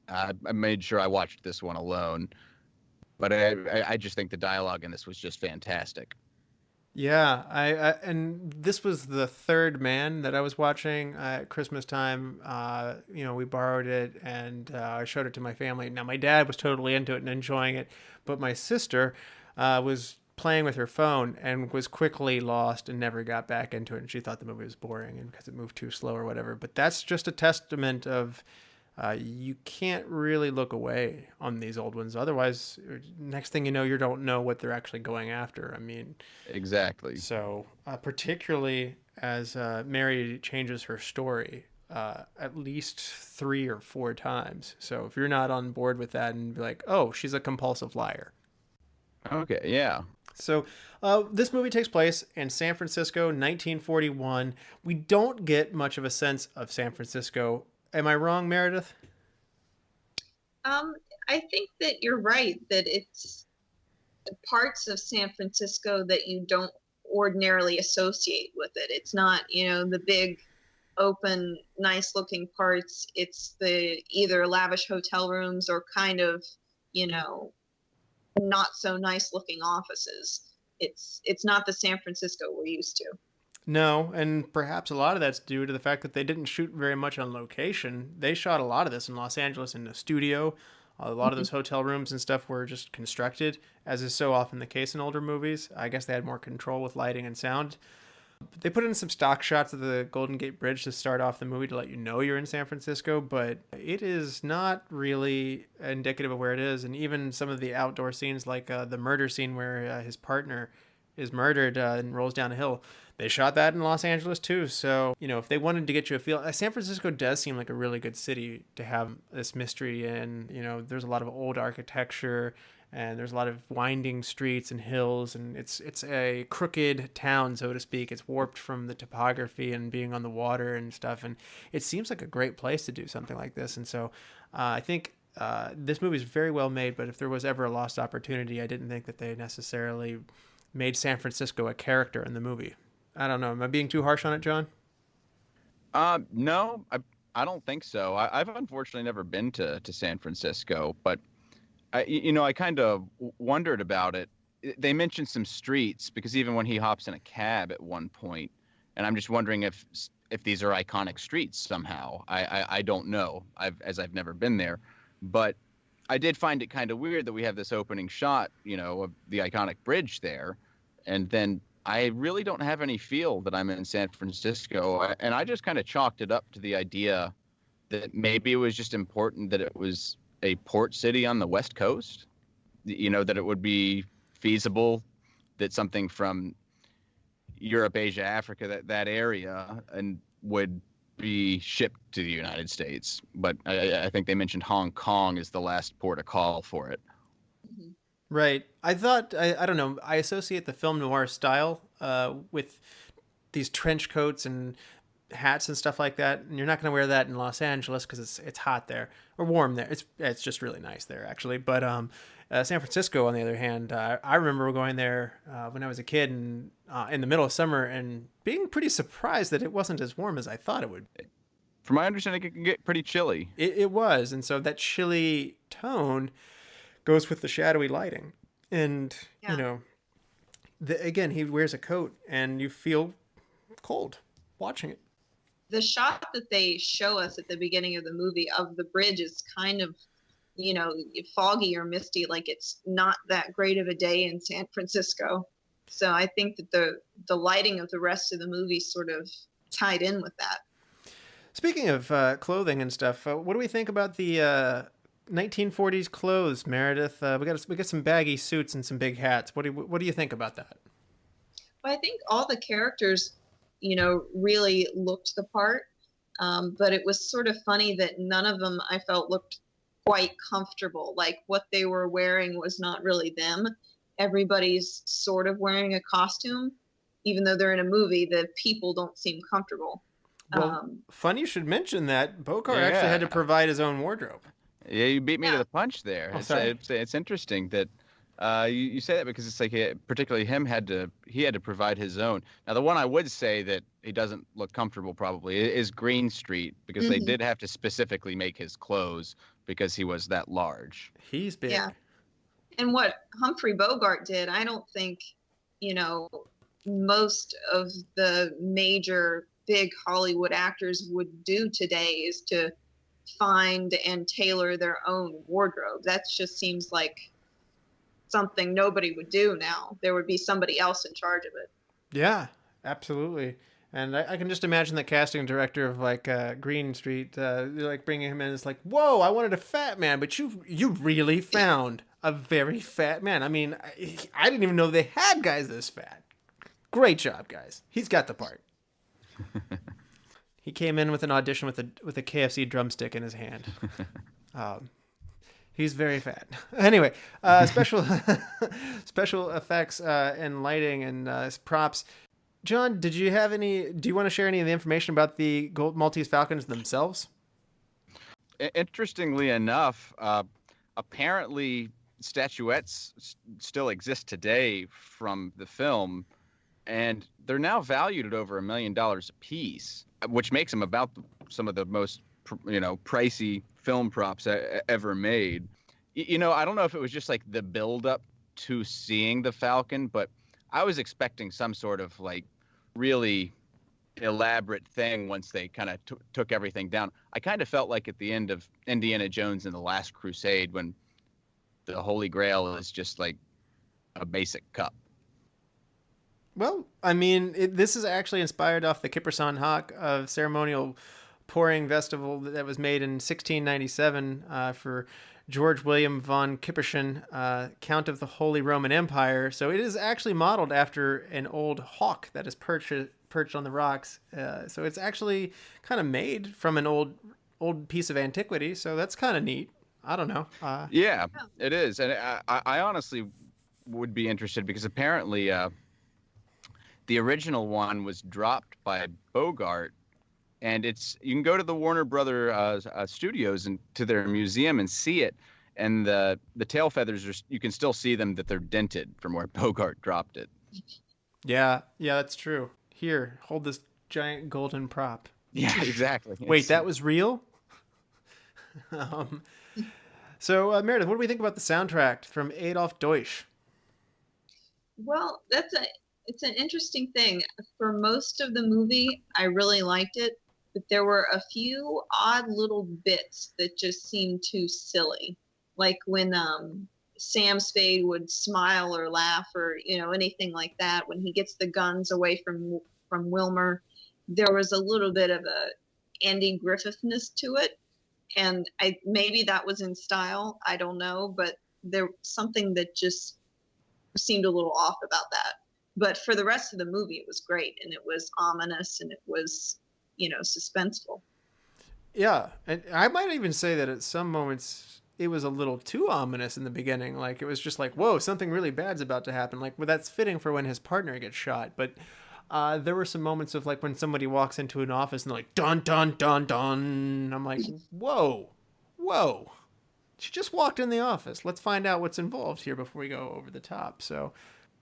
Speaker 2: I made sure I watched this one alone. But I just think the dialogue in this was just fantastic.
Speaker 4: Yeah, I and this was the third Man that I was watching at Christmas time. We borrowed it, and I showed it to my family. Now, my dad was totally into it and enjoying it, but my sister was playing with her phone and was quickly lost and never got back into it. And she thought the movie was boring, and because it moved too slow or whatever. But that's just a testament of you can't really look away on these old ones. Otherwise, next thing you know, you don't know what they're actually going after. I mean,
Speaker 2: exactly.
Speaker 4: So particularly as Mary changes her story at least 3 or 4 times. So if you're not on board with that and be like, oh, she's a compulsive liar.
Speaker 2: Okay, yeah.
Speaker 4: So this movie takes place in San Francisco, 1941. We don't get much of a sense of San Francisco. Am I wrong, Meredith?
Speaker 3: I think that you're right, that it's parts of San Francisco that you don't ordinarily associate with it. It's not, the big, open, nice looking parts. It's the either lavish hotel rooms or kind of, not so nice looking offices. It's not the San Francisco we're used to.
Speaker 4: No, and perhaps a lot of that's due to the fact that they didn't shoot very much on location. They shot a lot of this in Los Angeles in the studio. A lot of those hotel rooms and stuff were just constructed, as is so often the case in older movies. I guess they had more control with lighting and sound. They put in some stock shots of the Golden Gate Bridge to start off the movie to let you know you're in San Francisco, but it is not really indicative of where it is. And even some of the outdoor scenes, like the murder scene where his partner is murdered and rolls down a hill, they shot that in Los Angeles too. So, if they wanted to get you a feel, San Francisco does seem like a really good city to have this mystery in. There's a lot of old architecture and there's a lot of winding streets and hills, and it's a crooked town, so to speak. It's warped from the topography and being on the water and stuff, and it seems like a great place to do something like this. And so I think this movie is very well made, but if there was ever a lost opportunity, I didn't think that they necessarily made San Francisco a character in the movie. I don't know. Am I being too harsh on it, John?
Speaker 2: No, I don't think so. I've unfortunately never been to San Francisco, but I kind of wondered about it. They mentioned some streets because even when he hops in a cab at one point, and I'm just wondering if these are iconic streets somehow. I don't know. I've never been there, but I did find it kind of weird that we have this opening shot, of the iconic bridge there, and then I really don't have any feel that I'm in San Francisco, and I just kind of chalked it up to the idea that maybe it was just important that it was a port city on the West Coast, that it would be feasible that something from Europe, Asia, Africa, that area, and would be shipped to the United States. But I think they mentioned Hong Kong is the last port of call for it.
Speaker 4: Right. I thought, I don't know, I associate the film noir style with these trench coats and hats and stuff like that, and you're not going to wear that in Los Angeles because it's hot there or warm there. It's just really nice there, actually. But San Francisco, on the other hand, I remember going there when I was a kid and in the middle of summer and being pretty surprised that it wasn't as warm as I thought it would.
Speaker 2: From my understanding, it can get pretty chilly.
Speaker 4: It was, and so that chilly tone goes with the shadowy lighting, and again, he wears a coat, and you feel cold watching it.
Speaker 3: The shot that they show us at the beginning of the movie of the bridge is kind of, foggy or misty, like it's not that great of a day in San Francisco. So I think that the lighting of the rest of the movie sort of tied in with that.
Speaker 4: Speaking of clothing and stuff, what do we think about the 1940s clothes, Meredith? We got some baggy suits and some big hats. What do you think about that?
Speaker 3: Well, I think all the characters really looked the part. But it was sort of funny that none of them, I felt, looked quite comfortable. Like what they were wearing was not really them. Everybody's sort of wearing a costume. Even though they're in a movie, the people don't seem comfortable.
Speaker 4: Well, funny you should mention that. Bogart actually had to provide his own wardrobe.
Speaker 2: Yeah, you beat me to the punch there.
Speaker 4: Oh,
Speaker 2: it's interesting that you say that because it's like particularly he had to provide his own. Now, the one I would say that he doesn't look comfortable probably is Green Street, because they did have to specifically make his clothes because he was that large.
Speaker 4: He's big.
Speaker 3: Yeah. And what Humphrey Bogart did, I don't think, most of the major big Hollywood actors would do today, is to find and tailor their own wardrobe. That just seems like something nobody would do now. There would be somebody else in charge of it.
Speaker 4: Yeah, absolutely. And I can just imagine the casting director of like Green Street, like bringing him in. It's like, whoa, I wanted a fat man, but you really found a very fat man. I mean, I didn't even know they had guys this fat. Great job, guys. He's got the part. He came in with an audition with a KFC drumstick in his hand. He's very fat. Anyway, special effects and lighting and props. John, do you want to share any of the information about the Maltese Falcons themselves?
Speaker 2: Interestingly enough, apparently statuettes still exist today from the film, and they're now valued at over $1 million a piece, which makes them about some of the most, pricey film props ever made. I don't know if it was just like the build-up to seeing the Falcon, but I was expecting some sort of like really elaborate thing once they kind of took everything down. I kind of felt like at the end of Indiana Jones and the Last Crusade, when the Holy Grail is just like a basic cup.
Speaker 4: Well, I mean, this is actually inspired off the Kipperson Hock ceremonial pouring festival that was made in 1697 for George William von Kipperson, Count of the Holy Roman Empire. So it is actually modeled after an old hawk that is perched on the rocks. So it's actually kind of made from an old piece of antiquity. So that's kind of neat. I don't know.
Speaker 2: Yeah, it is. And I honestly would be interested because apparently the original one was dropped by Bogart, and you can go to the Warner Brother studios and to their museum and see it, and the tail feathers you can still see them, that they're dented from where Bogart dropped it.
Speaker 4: Yeah, that's true. Here, hold this giant golden prop.
Speaker 2: Yeah, exactly.
Speaker 4: Wait, that was real? So, Meredith, what do we think about the soundtrack from Adolf Deutsch?
Speaker 3: Well, it's an interesting thing. For most of the movie, I really liked it, but there were a few odd little bits that just seemed too silly. Like when Sam Spade would smile or laugh or, anything like that. When he gets the guns away from Wilmer, there was a little bit of a Andy Griffithness to it. And maybe that was in style. I don't know, but there something that just seemed a little off about that. But for the rest of the movie, it was great, and it was ominous, and it was, suspenseful. Yeah,
Speaker 4: and I might even say that at some moments it was a little too ominous in the beginning. Like, it was just like, whoa, something really bad's about to happen. Like, well, that's fitting for when his partner gets shot. But there were some moments of, like, when somebody walks into an office and they're like, dun, dun, dun, dun. I'm like, whoa. She just walked in the office. Let's find out what's involved here before we go over the top. So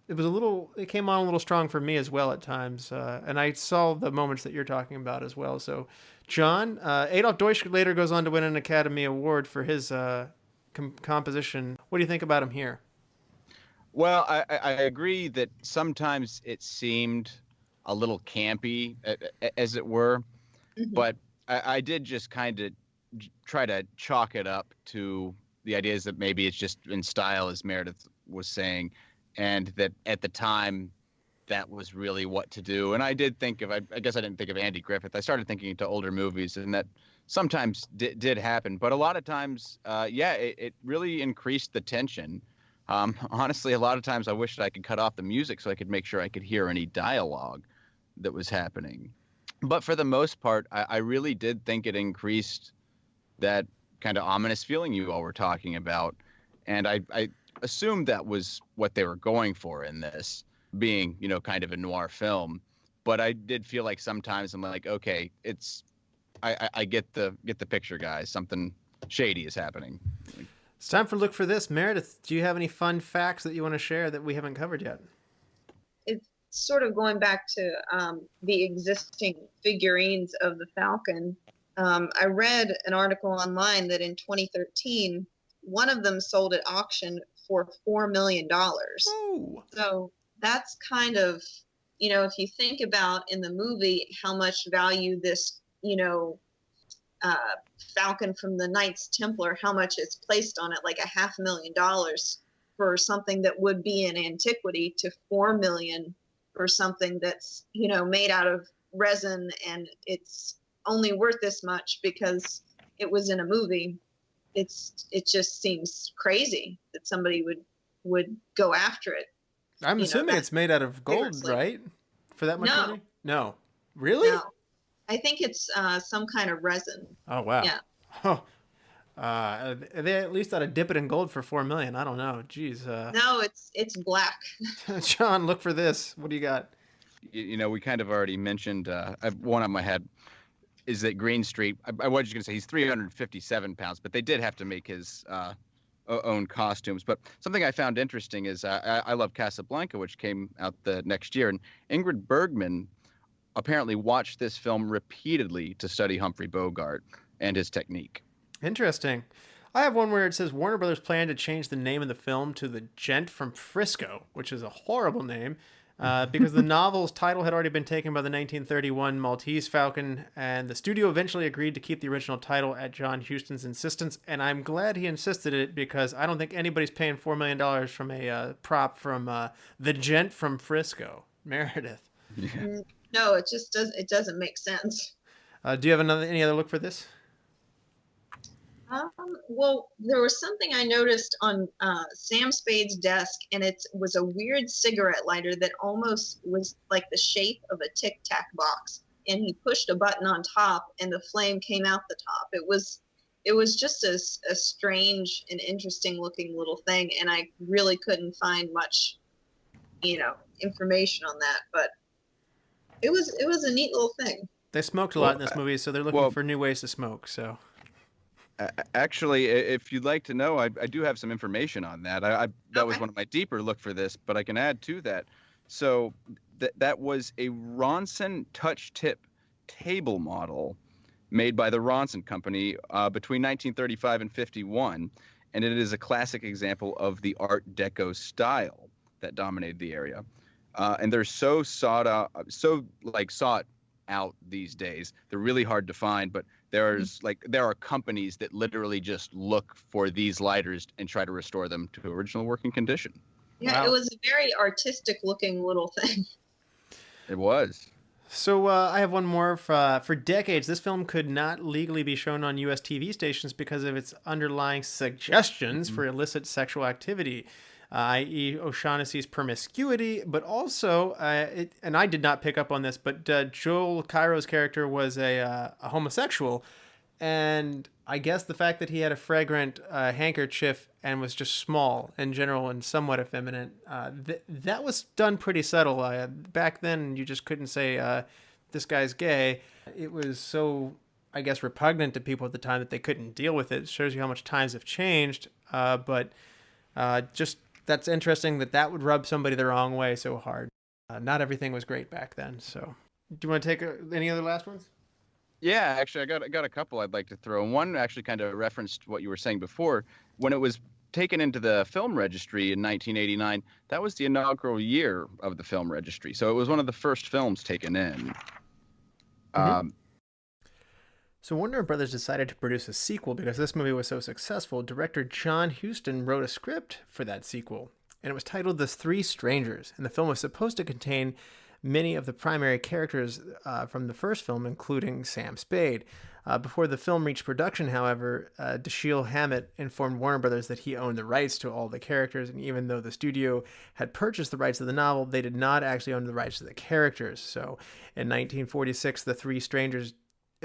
Speaker 4: it came on a little strong for me as well at times. And I saw the moments that you're talking about as well. So, John, Adolf Deutsch later goes on to win an Academy Award for his composition. What do you think about him here?
Speaker 2: Well, I agree that sometimes it seemed a little campy, as it were. Mm-hmm. But I did just kind of try to chalk it up to the ideas that maybe it's just in style, as Meredith was saying, and that at the time that was really what to do. And I did think I guess I didn't think of Andy Griffith. I started thinking into older movies, and that sometimes did happen. But a lot of times, it really increased the tension. Honestly, a lot of times I wished I could cut off the music so I could make sure I could hear any dialogue that was happening. But for the most part, I really did think it increased that kind of ominous feeling you all were talking about. And I assumed that was what they were going for in this, being, kind of a noir film. But I did feel like sometimes I'm like, okay, I get the picture, guys. Something shady is happening.
Speaker 4: It's time for Look for This. Meredith, do you have any fun facts that you want to share that we haven't covered yet?
Speaker 3: It's sort of going back to the existing figurines of the Falcon. I read an article online that in 2013, one of them sold at auction for $4 million.
Speaker 4: Oh.
Speaker 3: So that's kind of, if you think about in the movie how much value this, Falcon from the Knights Templar, how much it's placed on it, like $500,000 for something that would be in antiquity to $4 million for something that's, made out of resin, and it's only worth this much because it was in a movie. It just seems crazy that somebody would go after it.
Speaker 4: I'm assuming it's made out of gold, right? For that much money? No. Really?
Speaker 3: No. I think it's some kind of resin.
Speaker 4: Oh, wow.
Speaker 3: Yeah.
Speaker 4: Oh. They at least ought to dip it in gold for $4 million. I don't know. Jeez.
Speaker 3: No, it's black.
Speaker 4: John, look for this. What do you got?
Speaker 2: We kind of already mentioned, one on my head is that Green Street, I was just going to say he's 357 pounds, but they did have to make his own costumes. But something I found interesting is I love Casablanca, which came out the next year, and Ingrid Bergman apparently watched this film repeatedly to study Humphrey Bogart and his technique.
Speaker 4: Interesting. I have one where it says Warner Brothers planned to change the name of the film to The Gent from Frisco, which is a horrible name, because the novel's title had already been taken by the 1931 Maltese Falcon, and the studio eventually agreed to keep the original title at John Huston's insistence, and I'm glad he insisted it because I don't think anybody's paying $4 million from a prop from The Gent from Frisco. Meredith.
Speaker 2: Yeah.
Speaker 3: No, it just doesn't make sense.
Speaker 4: Do you have any other look for this?
Speaker 3: Well, there was something I noticed on Sam Spade's desk, and it was a weird cigarette lighter that almost was like the shape of a Tic Tac box. And he pushed a button on top, and the flame came out the top. It was just a strange and interesting looking little thing, and I really couldn't find much, information on that. But it was a neat little thing.
Speaker 4: They smoked a lot in this movie, so they're looking for new ways to smoke. So.
Speaker 2: Actually, if you'd like to know, I do have some information on that. That was one of my deeper look for this, but I can add to that. So that was a Ronson touch tip table model made by the Ronson Company between 1935 and 51, and it is a classic example of the Art Deco style that dominated the area. And they're so sought out these days. They're really hard to find, but there are companies that literally just look for these lighters and try to restore them to original working condition.
Speaker 3: Yeah,
Speaker 4: Wow.
Speaker 3: It was a very artistic looking little thing.
Speaker 2: It was.
Speaker 4: So I have one more. For decades, this film could not legally be shown on U.S. TV stations because of its underlying suggestions for illicit sexual activity, i.e. O'Shaughnessy's promiscuity, but also, and I did not pick up on this, but Joel Cairo's character was a homosexual, and I guess the fact that he had a fragrant handkerchief and was just small in general and somewhat effeminate, that was done pretty subtle. Back then, you just couldn't say, this guy's gay. It was so, I guess, repugnant to people at the time that they couldn't deal with it. It shows you how much times have changed, but just that's interesting that would rub somebody the wrong way so hard. Not everything was great back then. So, do you want to take any other last ones?
Speaker 2: Yeah, actually, I got a couple I'd like to throw. One actually kind of referenced what you were saying before. When it was taken into the film registry in 1989, that was the inaugural year of the film registry. So it was one of the first films taken in.
Speaker 4: Mm-hmm. So Warner Brothers decided to produce a sequel because this movie was so successful. Director John Huston wrote a script for that sequel, and it was titled The Three Strangers, and the film was supposed to contain many of the primary characters from the first film, including Sam Spade. Before the film reached production, however, Dashiell Hammett informed Warner Brothers that he owned the rights to all the characters, and even though the studio had purchased the rights to the novel, they did not actually own the rights to the characters. So in 1946, The Three Strangers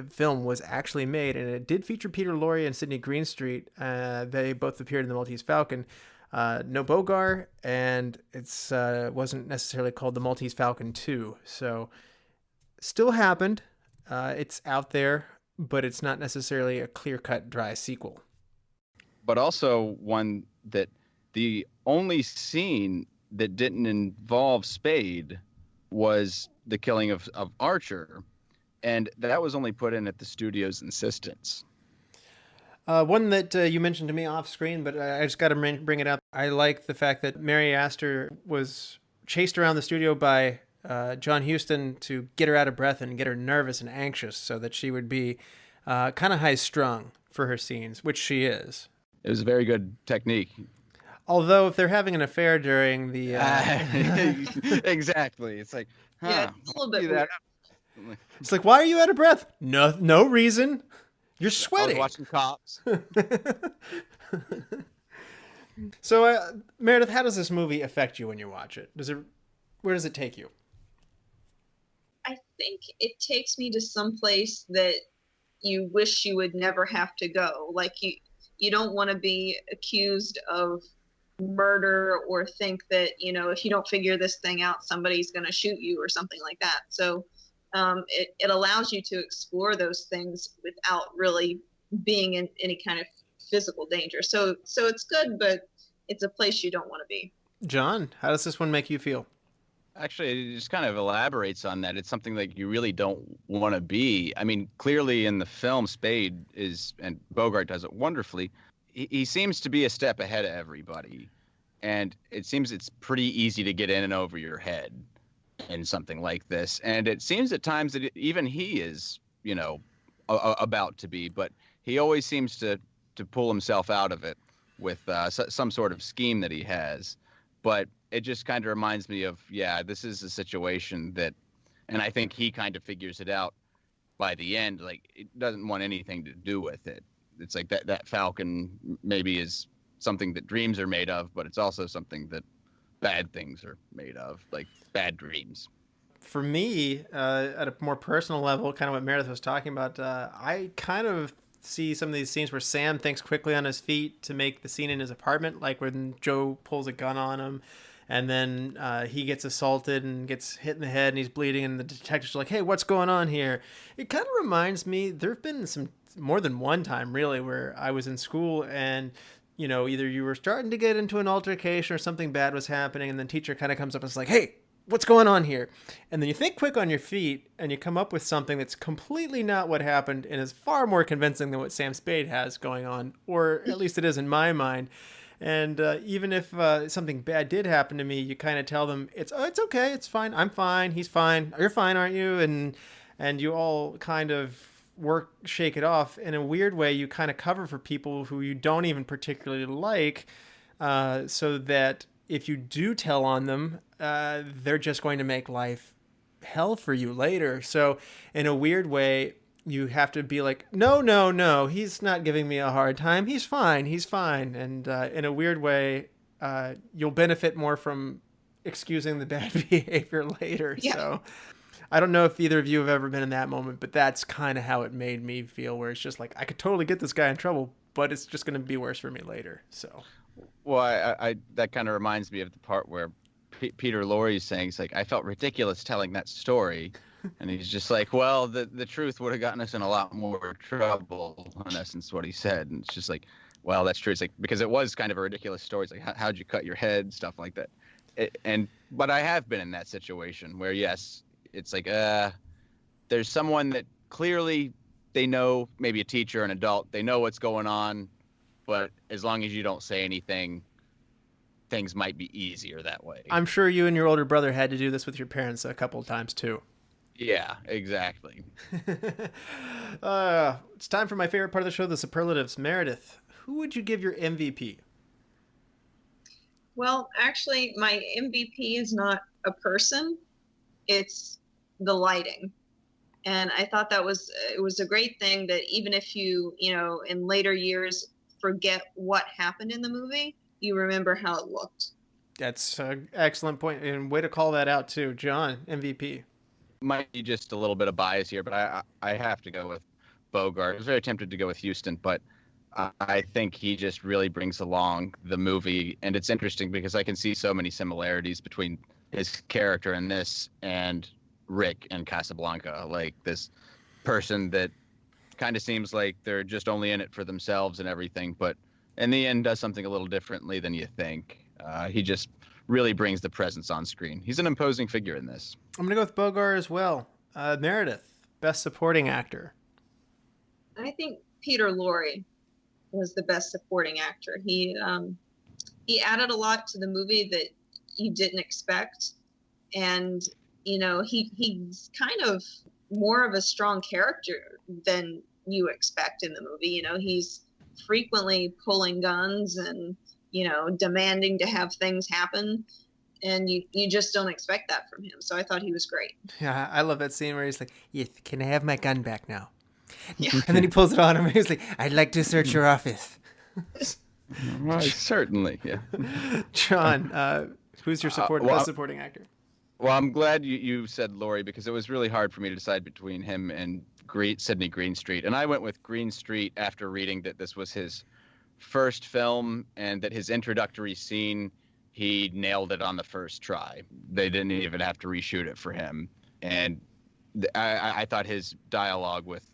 Speaker 4: film was actually made, and it did feature Peter Lorre and Sidney Greenstreet. They both appeared in the Maltese Falcon. No Bogart, and it's wasn't necessarily called the Maltese Falcon 2. So still happened. It's out there, but it's not necessarily a clear-cut, dry sequel.
Speaker 2: But also one that the only scene that didn't involve Spade was the killing of Archer, and that was only put in at the studio's insistence.
Speaker 4: One that you mentioned to me off screen, but I just got to bring it up. I like the fact that Mary Astor was chased around the studio by John Huston to get her out of breath and get her nervous and anxious so that she would be kind of high-strung for her scenes, which she is.
Speaker 2: It was a very good technique.
Speaker 4: Although if they're having an affair during the...
Speaker 2: Exactly. It's like,
Speaker 3: Yeah, it's a little bit weird.
Speaker 4: It's like, why are you out of breath? No reason. You're sweating.
Speaker 2: I was watching Cops.
Speaker 4: So, Meredith, how does this movie affect you when you watch it? Where does it take you?
Speaker 3: I think it takes me to some place that you wish you would never have to go. Like you don't want to be accused of murder or think that, if you don't figure this thing out, somebody's going to shoot you or something like that. So it allows you to explore those things without really being in any kind of physical danger. So it's good, but it's a place you don't want to be.
Speaker 4: John, how does this one make you feel?
Speaker 2: Actually, it just kind of elaborates on that. It's something that you really don't want to be. I mean, clearly in the film, Spade is, and Bogart does it wonderfully. He seems to be a step ahead of everybody. And it seems it's pretty easy to get in and over your head in something like this. And it seems at times that even he is, about to be, but he always seems to pull himself out of it with some sort of scheme that he has. But it just kind of reminds me of, this is a situation that, and I think he kind of figures it out by the end. Like, it doesn't want anything to do with it. It's like that Falcon maybe is something that dreams are made of, but it's also something that bad things are made of, like bad dreams.
Speaker 4: For me, at a more personal level, kind of what Meredith was talking about, I kind of see some of these scenes where Sam thinks quickly on his feet to make the scene in his apartment, like when Joe pulls a gun on him and then he gets assaulted and gets hit in the head and he's bleeding and the detectives are like, hey, what's going on here? It kind of reminds me, there have been more than one time really where I was in school and either you were starting to get into an altercation or something bad was happening and the teacher kind of comes up and is like, hey, what's going on here? And then you think quick on your feet and you come up with something that's completely not what happened and is far more convincing than what Sam Spade has going on, or at least it is in my mind. And even if something bad did happen to me, you kind of tell them, it's okay, it's fine, I'm fine, he's fine, you're fine, aren't you? And you all kind of shake it off. In a weird way, you kind of cover for people who you don't even particularly like, so that if you do tell on them, they're just going to make life hell for you later. So in a weird way, you have to be like, no, he's not giving me a hard time. He's fine. And in a weird way, you'll benefit more from excusing the bad behavior later. Yeah. So I don't know if either of you have ever been in that moment, but that's kind of how it made me feel, where it's just like, I could totally get this guy in trouble, but it's just going to be worse for me later. So,
Speaker 2: well, I that kind of reminds me of the part where Peter Lorre's saying, it's like, I felt ridiculous telling that story. And he's just like, well, the truth would have gotten us in a lot more trouble, in essence, what he said. And it's just like, well, that's true. It's like, because it was kind of a ridiculous story. It's like, how'd you cut your head? Stuff like that. But I have been in that situation where, yes, it's like, there's someone that clearly they know, maybe a teacher, an adult, they know what's going on. But as long as you don't say anything, things might be easier that way.
Speaker 4: I'm sure you and your older brother had to do this with your parents a couple of times too.
Speaker 2: Yeah, exactly.
Speaker 4: It's time for my favorite part of the show, the superlatives. Meredith, who would you give your MVP?
Speaker 3: Well, actually, my MVP is not a person. It's the lighting. And I thought it was a great thing that even if you, in later years forget what happened in the movie, you remember how it looked.
Speaker 4: That's an excellent point. And way to call that out too. John, MVP.
Speaker 2: Might be just a little bit of bias here, but I have to go with Bogart. I was very tempted to go with Houston, but I think he just really brings along the movie. And it's interesting because I can see so many similarities between his character in this and Rick in Casablanca. Like this person that kind of seems like they're just only in it for themselves and everything, but in the end does something a little differently than you think. He just really brings the presence on screen. He's an imposing figure in this.
Speaker 4: I'm going to go with Bogart as well. Meredith, best supporting actor.
Speaker 3: I think Peter Lorre was the best supporting actor. He added a lot to the movie that you didn't expect. And, he's kind of more of a strong character than you expect in the movie. He's frequently pulling guns and, demanding to have things happen. And you just don't expect that from him. So I thought he was great.
Speaker 4: Yeah, I love that scene where he's like, yes, can I have my gun back now? Yeah. And then he pulls it on him and he's like, I'd like to search your office.
Speaker 2: Right, certainly, yeah.
Speaker 4: John, who's your best supporting actor?
Speaker 2: Well, I'm glad you said Laurie because it was really hard for me to decide between him and Sidney Greenstreet. And I went with Greenstreet after reading that this was his first film and that his introductory scene, he nailed it on the first try. They didn't even have to reshoot it for him. And I thought his dialogue with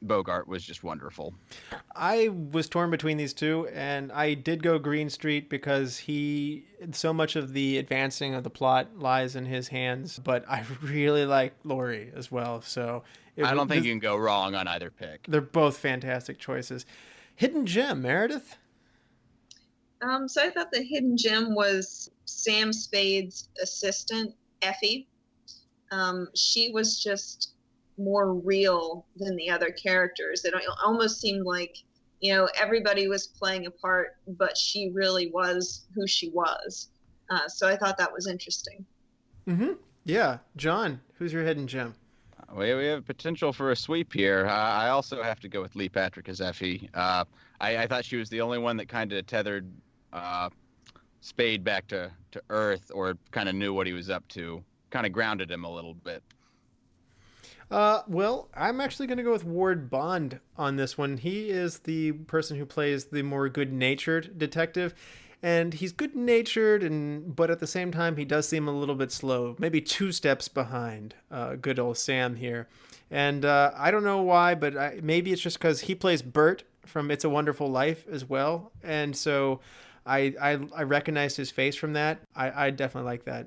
Speaker 2: Bogart was just wonderful.
Speaker 4: I was torn between these two, and I did go Green Street because so much of the advancing of the plot lies in his hands, but I really like Laurie as well. So
Speaker 2: I don't think you can go wrong on either pick.
Speaker 4: They're both fantastic choices. Hidden Gem, Meredith?
Speaker 3: So I thought the hidden gem was Sam Spade's assistant, Effie. She was just more real than the other characters. It almost seemed like, everybody was playing a part, but she really was who she was. So I thought that was interesting.
Speaker 4: Mm-hmm. Yeah. John, who's your hidden gem?
Speaker 2: We have potential for a sweep here. I also have to go with Lee Patrick as Effie. I thought she was the only one that kind of tethered Spade back to Earth, or kind of knew what he was up to, kind of grounded him a little bit.
Speaker 4: Well, I'm actually going to go with Ward Bond on this one. He is the person who plays the more good-natured detective, and he's good-natured, but at the same time, he does seem a little bit slow, maybe 2 steps behind good old Sam here. And I don't know why, but maybe it's just because he plays Bert from It's a Wonderful Life as well, and so I recognized his face from that. I definitely like that.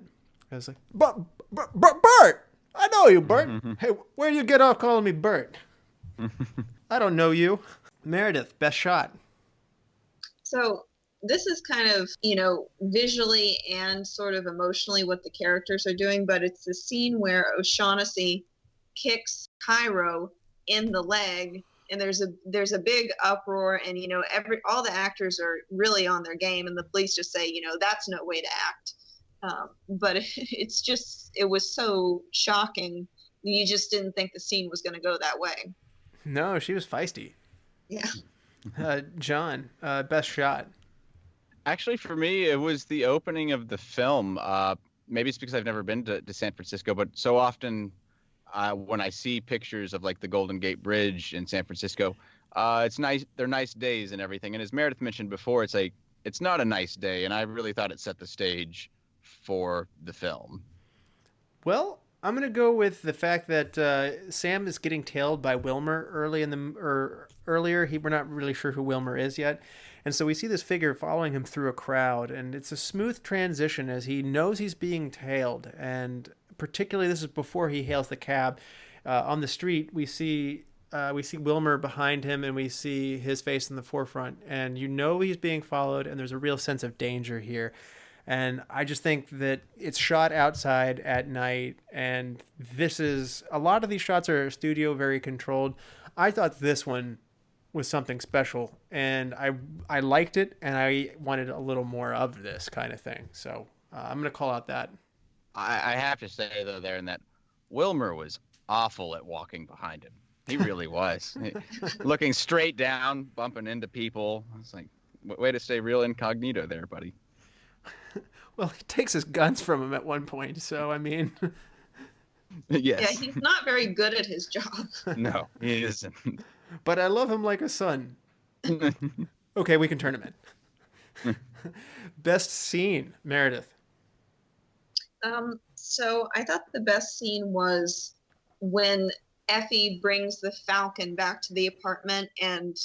Speaker 4: I was like, Bert! I know you, Bert. Hey, where do you get off calling me Bert? I don't know you. Meredith, best shot.
Speaker 3: So this is kind of, visually and sort of emotionally what the characters are doing, but it's the scene where O'Shaughnessy kicks Cairo in the leg, and there's a big uproar, and all the actors are really on their game, and the police just say, that's no way to act. But it was so shocking. You just didn't think the scene was going to go that way.
Speaker 4: No, she was feisty.
Speaker 3: Yeah.
Speaker 4: John, best shot.
Speaker 2: Actually, for me, it was the opening of the film. Maybe it's because I've never been to San Francisco, but so often when I see pictures of like the Golden Gate Bridge in San Francisco, it's nice. They're nice days and everything. And as Meredith mentioned before, it's like, it's not a nice day. And I really thought it set the stage for the film.
Speaker 4: Well, I'm going to go with the fact that Sam is getting tailed by Wilmer earlier. We're not really sure who Wilmer is yet. And so we see this figure following him through a crowd, and it's a smooth transition as he knows he's being tailed. And particularly, this is before he hails the cab. On the street, we see Wilmer behind him, and we see his face in the forefront. And he's being followed, and there's a real sense of danger here. And I just think that it's shot outside at night, and a lot of these shots are studio very controlled. I thought this one was something special, and I liked it, and I wanted a little more of this kind of thing. So I'm going to call out that.
Speaker 2: I have to say, though, there in that Wilmer was awful at walking behind him. He really was. Looking straight down, bumping into people. It's like, way to stay real incognito there, buddy.
Speaker 4: Well, he takes his guns from him at one point, so I mean...
Speaker 2: Yes.
Speaker 3: Yeah, he's not very good at his job.
Speaker 2: No, he isn't.
Speaker 4: But I love him like a son. Okay, we can turn him in. Best scene, Meredith.
Speaker 3: So I thought the best scene was when Effie brings the Falcon back to the apartment, and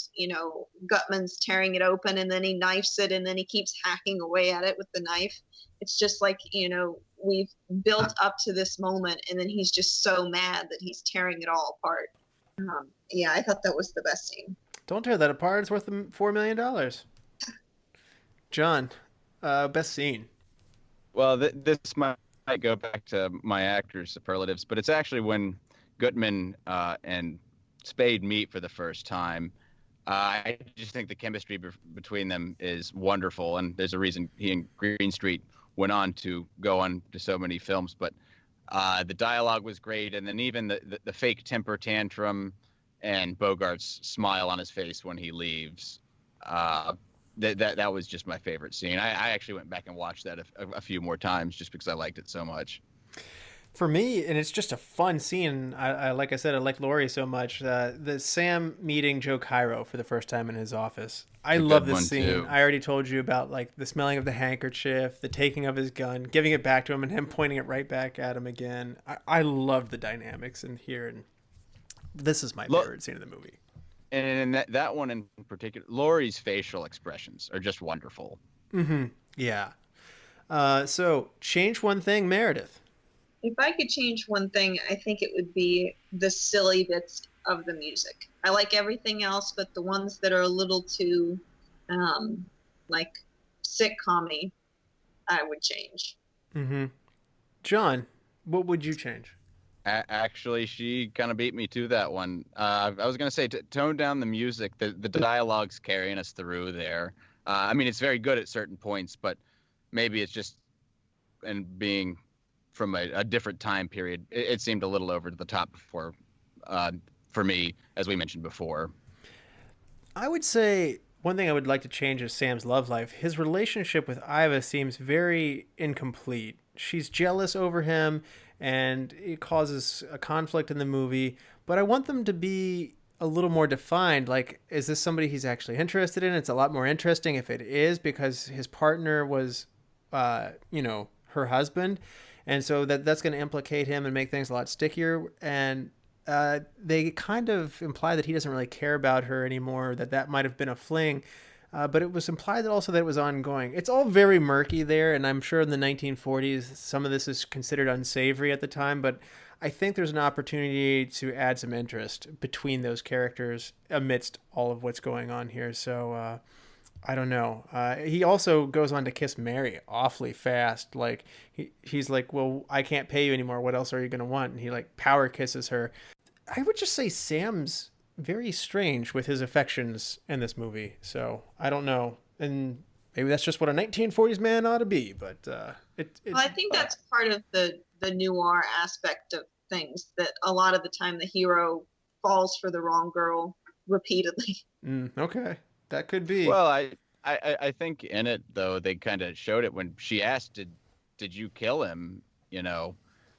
Speaker 3: Gutman's tearing it open, and then he knifes it, and then he keeps hacking away at it with the knife. It's just like, we've built up to this moment, and then he's just so mad that he's tearing it all apart. Yeah, I thought that was the best scene.
Speaker 4: Don't tear that apart. It's worth $4 million. John, best scene.
Speaker 2: Well, this might go back to my actor's superlatives, but it's actually when Gutman and Spade meet for the first time. I just think the chemistry between them is wonderful, and there's a reason he and Green Street went on to go on to so many films. But the dialogue was great, and then even the fake temper tantrum and Bogart's smile on his face when he leaves. That was just my favorite scene. I actually went back and watched that a few more times just because I liked it so much.
Speaker 4: For me, and it's just a fun scene. Like I said, I like Laurie so much. The Sam meeting Joe Cairo for the first time in his office. I love this scene.
Speaker 2: Too.
Speaker 4: I already told you about like the smelling of the handkerchief, the taking of his gun, giving it back to him, and him pointing it right back at him again. I love the dynamics in here, and this is my favorite scene of the movie.
Speaker 2: And that one in particular, Laurie's facial expressions are just wonderful.
Speaker 4: Mm-hmm. Yeah. So change one thing, Meredith.
Speaker 3: If I could change one thing, I think it would be the silly bits of the music. I like everything else, but the ones that are a little too, like sitcom-y, I would change.
Speaker 4: Mm-hmm. John, what would you change?
Speaker 2: Actually, she kind of beat me to that one. I was gonna say tone down the music. The dialogue's carrying us through there. I mean, it's very good at certain points, but maybe it's just and being from a different time period, it seemed a little over the top for me, as we mentioned before.
Speaker 4: I would say one thing I would like to change is Sam's love life. His relationship with Iva seems very incomplete. She's jealous over him, and it causes a conflict in the movie. But I want them to be a little more defined. Like, is this somebody he's actually interested in? It's a lot more interesting if it is, because his partner was, her husband. And so that's going to implicate him and make things a lot stickier. And they kind of imply that he doesn't really care about her anymore, that might have been a fling. But it was implied that also that it was ongoing. It's all very murky there, and I'm sure in the 1940s, some of this is considered unsavory at the time, but I think there's an opportunity to add some interest between those characters amidst all of what's going on here. So I don't know. He also goes on to kiss Mary awfully fast. Like he's like, well, I can't pay you anymore. What else are you going to want? And he like power kisses her. I would just say Sam's very strange with his affections in this movie. So I don't know. And maybe that's just what a 1940s man ought to be. But
Speaker 3: well, I think that's part of the noir aspect of things, that a lot of the time the hero falls for the wrong girl repeatedly.
Speaker 4: Okay. That could be.
Speaker 2: Well, I think in it, though, they kind of showed it when she asked, did you kill him?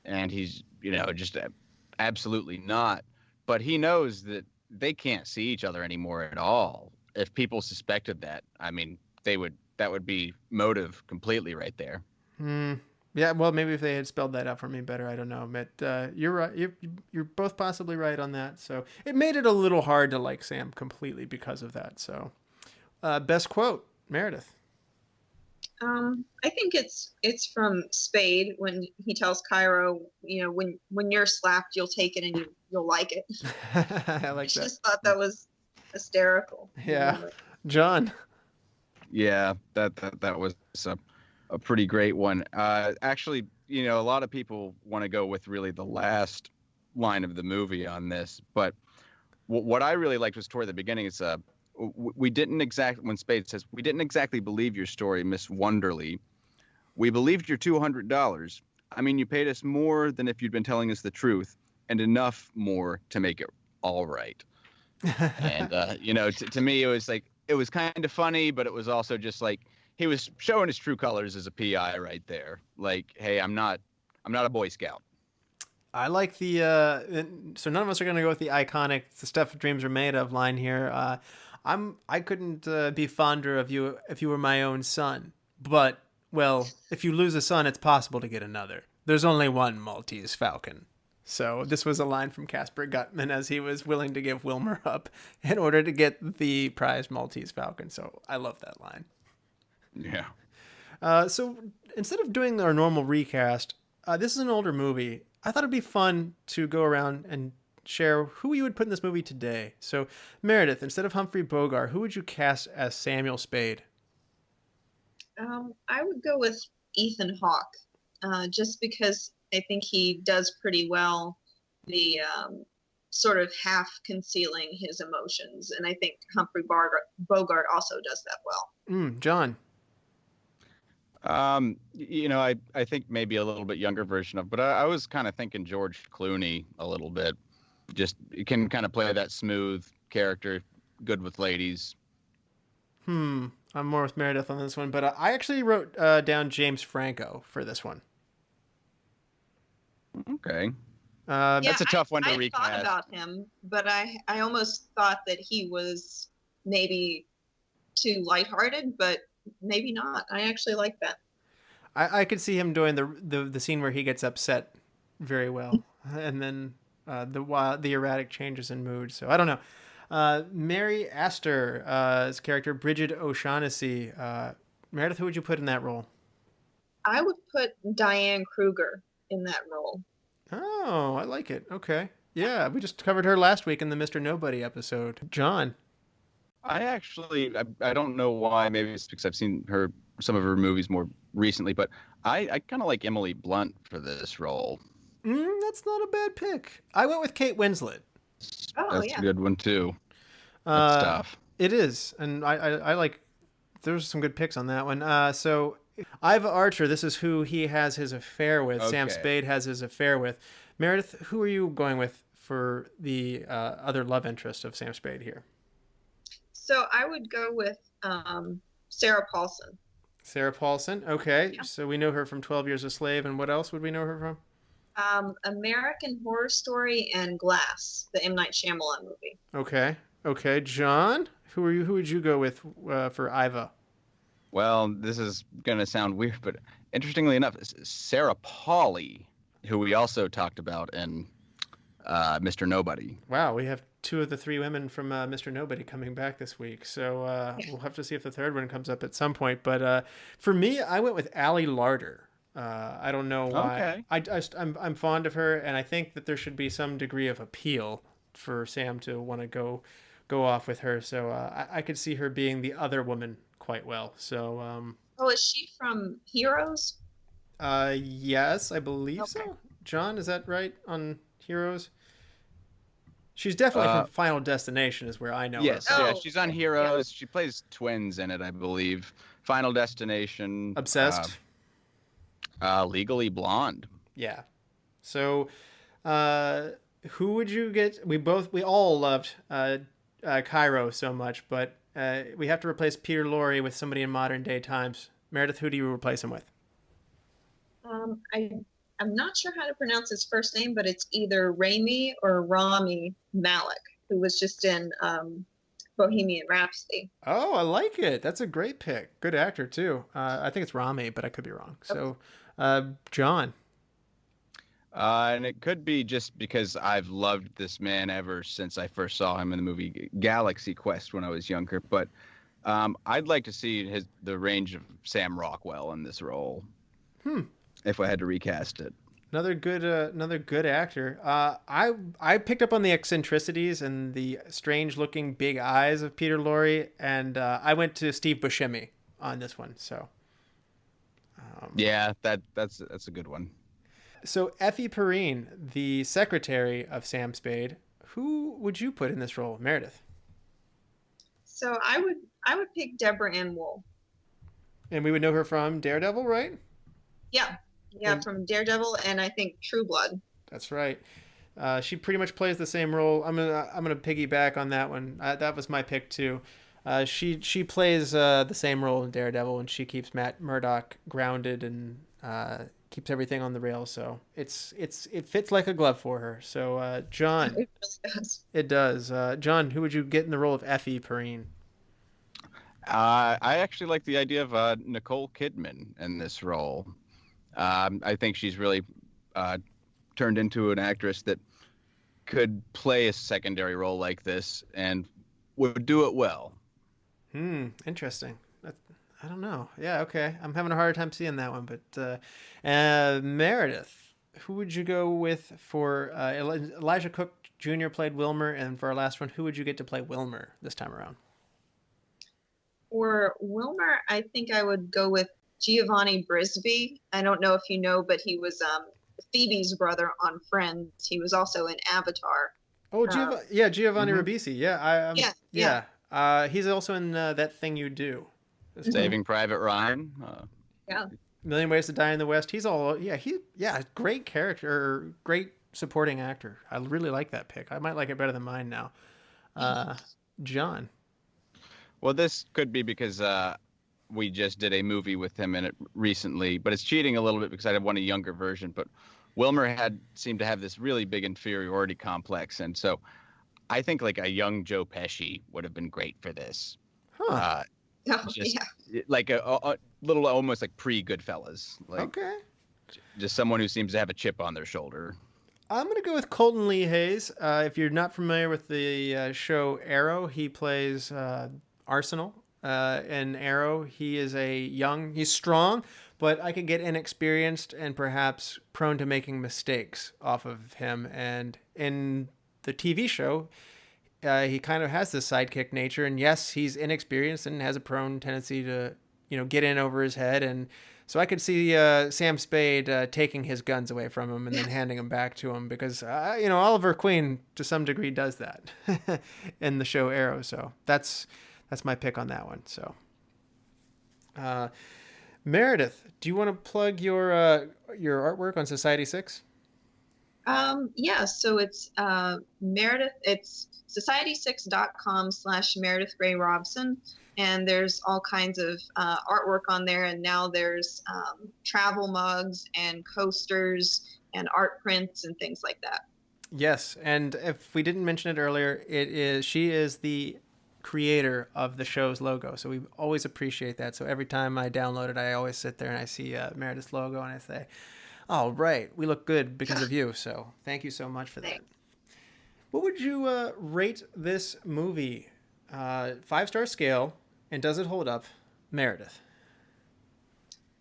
Speaker 2: And he's, just absolutely not. But he knows that they can't see each other anymore at all. If people suspected that, I mean, that would be motive completely right there.
Speaker 4: Yeah, well, maybe if they had spelled that out for me better, I don't know. But you're right. You're both possibly right on that. So it made it a little hard to like Sam completely because of that. So best quote, Meredith.
Speaker 3: I think it's from Spade when he tells Cairo, when you're slapped, you'll take it and you'll like it.
Speaker 4: I like that.
Speaker 3: I just thought that was hysterical.
Speaker 4: Yeah, John.
Speaker 2: Yeah, that was a pretty great one. Actually, a lot of people want to go with really the last line of the movie on this, but what I really liked was toward the beginning. It's we didn't exactly, when Spade says, we didn't exactly believe your story, Miss Wonderly. We believed your $200. I mean, you paid us more than if you'd been telling us the truth, and enough more to make it all right. And to me, it was like, it was kind of funny, but it was also just like he was showing his true colors as a PI right there. Like, hey, I'm not a Boy Scout.
Speaker 4: I like the so none of us are going to go with the iconic "the stuff dreams are made of" line here. I couldn't be fonder of you if you were my own son. But well, if you lose a son, it's possible to get another. There's only one Maltese Falcon. So this was a line from Caspar Gutman as he was willing to give Wilmer up in order to get the prized Maltese Falcon. So I love that line.
Speaker 2: Yeah.
Speaker 4: So instead of doing our normal recast, this is an older movie. I thought it'd be fun to go around and share who you would put in this movie today. So Meredith, instead of Humphrey Bogart, who would you cast as Samuel Spade?
Speaker 3: I would go with Ethan Hawke, just because I think he does pretty well the sort of half concealing his emotions. And I think Humphrey Bogart also does that well.
Speaker 4: John.
Speaker 2: I think maybe a little bit younger version of, but I was kind of thinking George Clooney a little bit. Just, you can kind of play that smooth character, good with ladies.
Speaker 4: I'm more with Meredith on this one, but I actually wrote down James Franco for this one.
Speaker 2: Okay. That's a tough one to recast.
Speaker 3: I thought about him, but I almost thought that he was maybe too lighthearted, but maybe not. I actually like that.
Speaker 4: I could see him doing the scene where he gets upset very well, and then the erratic changes in mood. So I don't know. Mary Astor's character, Bridget O'Shaughnessy. Meredith, who would you put in that role?
Speaker 3: I would put Diane Kruger in that role.
Speaker 4: Oh, I like it. Okay. Yeah, we just covered her last week in the Mr. Nobody episode. John.
Speaker 2: I don't know why. Maybe it's because I've seen some of her movies more recently, but I kind of like Emily Blunt for this role.
Speaker 4: That's not a bad pick. I went with Kate Winslet.
Speaker 3: Oh,
Speaker 2: That's
Speaker 3: yeah.
Speaker 2: a good one too. That's tough.
Speaker 4: It is, and I like. There's some good picks on that one. So Iva Archer, this is who he has his affair with. Sam
Speaker 2: Okay.
Speaker 4: Spade has his affair with. Meredith, who are you going with for the other love interest of Sam Spade here?
Speaker 3: So I would go with Sarah Paulson.
Speaker 4: Sarah Paulson. Okay,
Speaker 3: Yeah.
Speaker 4: so we know her from 12 Years a Slave, and what else would we know her from?
Speaker 3: American Horror Story and Glass, the M. Night Shyamalan movie.
Speaker 4: Okay. John, who would you go with for Iva?
Speaker 2: Well, this is gonna sound weird, but interestingly enough, Sarah Pauli, who we also talked about in Mr. Nobody.
Speaker 4: Wow, we have 2 of the 3 women from Mr. Nobody coming back this week, so we'll have to see if the third one comes up at some point. But for me, I went with Allie Larder. I don't know why.
Speaker 2: Okay.
Speaker 4: I'm fond of her, and I think that there should be some degree of appeal for Sam to want to go off with her. So I could see her being the other woman quite well. So
Speaker 3: Oh, is she from Heroes?
Speaker 4: yes, I believe
Speaker 3: Okay.
Speaker 4: so. John, is that right on Heroes? She's definitely from Final Destination, is where I know
Speaker 2: Yes,
Speaker 4: her.
Speaker 2: yeah,
Speaker 3: Oh,
Speaker 2: she's on Heroes. She plays twins in it, I believe. Final Destination.
Speaker 4: Obsessed.
Speaker 2: Legally Blonde.
Speaker 4: Yeah. So, who would you get? We all loved Cairo so much, but we have to replace Peter Lorre with somebody in modern day times. Meredith, who do you replace him with?
Speaker 3: I'm not sure how to pronounce his first name, but it's either Rami or Rami Malek, who was just in Bohemian Rhapsody.
Speaker 4: Oh, I like it. That's a great pick. Good actor too. I think it's Rami, but I could be wrong. So, John.
Speaker 2: And it could be just because I've loved this man ever since I first saw him in the movie Galaxy Quest when I was younger. But I'd like to see the range of Sam Rockwell in this role. If I had to recast it.
Speaker 4: Another good actor. I picked up on the eccentricities and the strange-looking big eyes of Peter Lorre, and I went to Steve Buscemi on this one. So,
Speaker 2: Yeah, that's a good one.
Speaker 4: so Effie Perrine, the secretary of Sam Spade, who would you put in this role, Meredith?
Speaker 3: So I would pick Deborah Ann Wool.
Speaker 4: And we would know her from Daredevil, right?
Speaker 3: Yeah, from Daredevil and I think True Blood.
Speaker 4: That's right. She pretty much plays the same role. I'm gonna piggyback on that one. That was my pick too. She plays the same role in Daredevil, and she keeps Matt Murdock grounded and keeps everything on the rails. So it fits like a glove for her. So John,
Speaker 3: It really does.
Speaker 4: it does. John, who would you get in the role of Effie Perrine?
Speaker 2: I actually like the idea of Nicole Kidman in this role. I think she's really turned into an actress that could play a secondary role like this and would do it well.
Speaker 4: Interesting. I don't know. Yeah, okay. I'm having a hard time seeing that one, but Meredith, who would you go with for Elijah Cook Jr. played Wilmer, and for our last one, who would you get to play Wilmer this time around?
Speaker 3: For Wilmer, I think I would go with Giovanni Brisby. I don't know if you know, but he was Phoebe's brother on Friends. He was also in Avatar.
Speaker 4: Oh, Giovanni Ribisi. Yeah,
Speaker 3: Yeah.
Speaker 4: He's also in That Thing You Do.
Speaker 2: Saving Private Ryan.
Speaker 3: Yeah.
Speaker 4: Million Ways to Die in the West. He's great character, great supporting actor. I really like that pick. I might like it better than mine now. John.
Speaker 2: Well, this could be because we just did a movie with him in it recently, but it's cheating a little bit because I want a younger version. But Wilmer seemed to have this really big inferiority complex, and so I think like a young Joe Pesci would have been great for this.
Speaker 3: Oh,
Speaker 2: Just
Speaker 3: yeah.
Speaker 2: like a little almost like pre-Goodfellas. Like
Speaker 4: Okay.
Speaker 2: just someone who seems to have a chip on their shoulder.
Speaker 4: I'm going to go with Colton Lee Hayes. If you're not familiar with the show Arrow, he plays Arsenal. In Arrow, he's strong, but I could get inexperienced and perhaps prone to making mistakes off of him. And in the TV show, he kind of has this sidekick nature. And yes, he's inexperienced and has a prone tendency to, get in over his head. And so I could see Sam Spade taking his guns away from him and then handing them back to him because, Oliver Queen to some degree does that in the show Arrow. So that's my pick on that one. So, Meredith, do you want to plug your artwork on Society 6?
Speaker 3: Yeah, so it's Meredith. It's society6.com/Meredith Gray Robson, and there's all kinds of artwork on there. And now there's travel mugs and coasters and art prints and things like that.
Speaker 4: Yes, and if we didn't mention it earlier, she is the creator of the show's logo, so we always appreciate that. So every time I download it, I always sit there and I see Meredith's logo and I say, oh, right, we look good because of you. So thank you so much for that. What would you rate this movie? 5-star scale, and does it hold up? Meredith.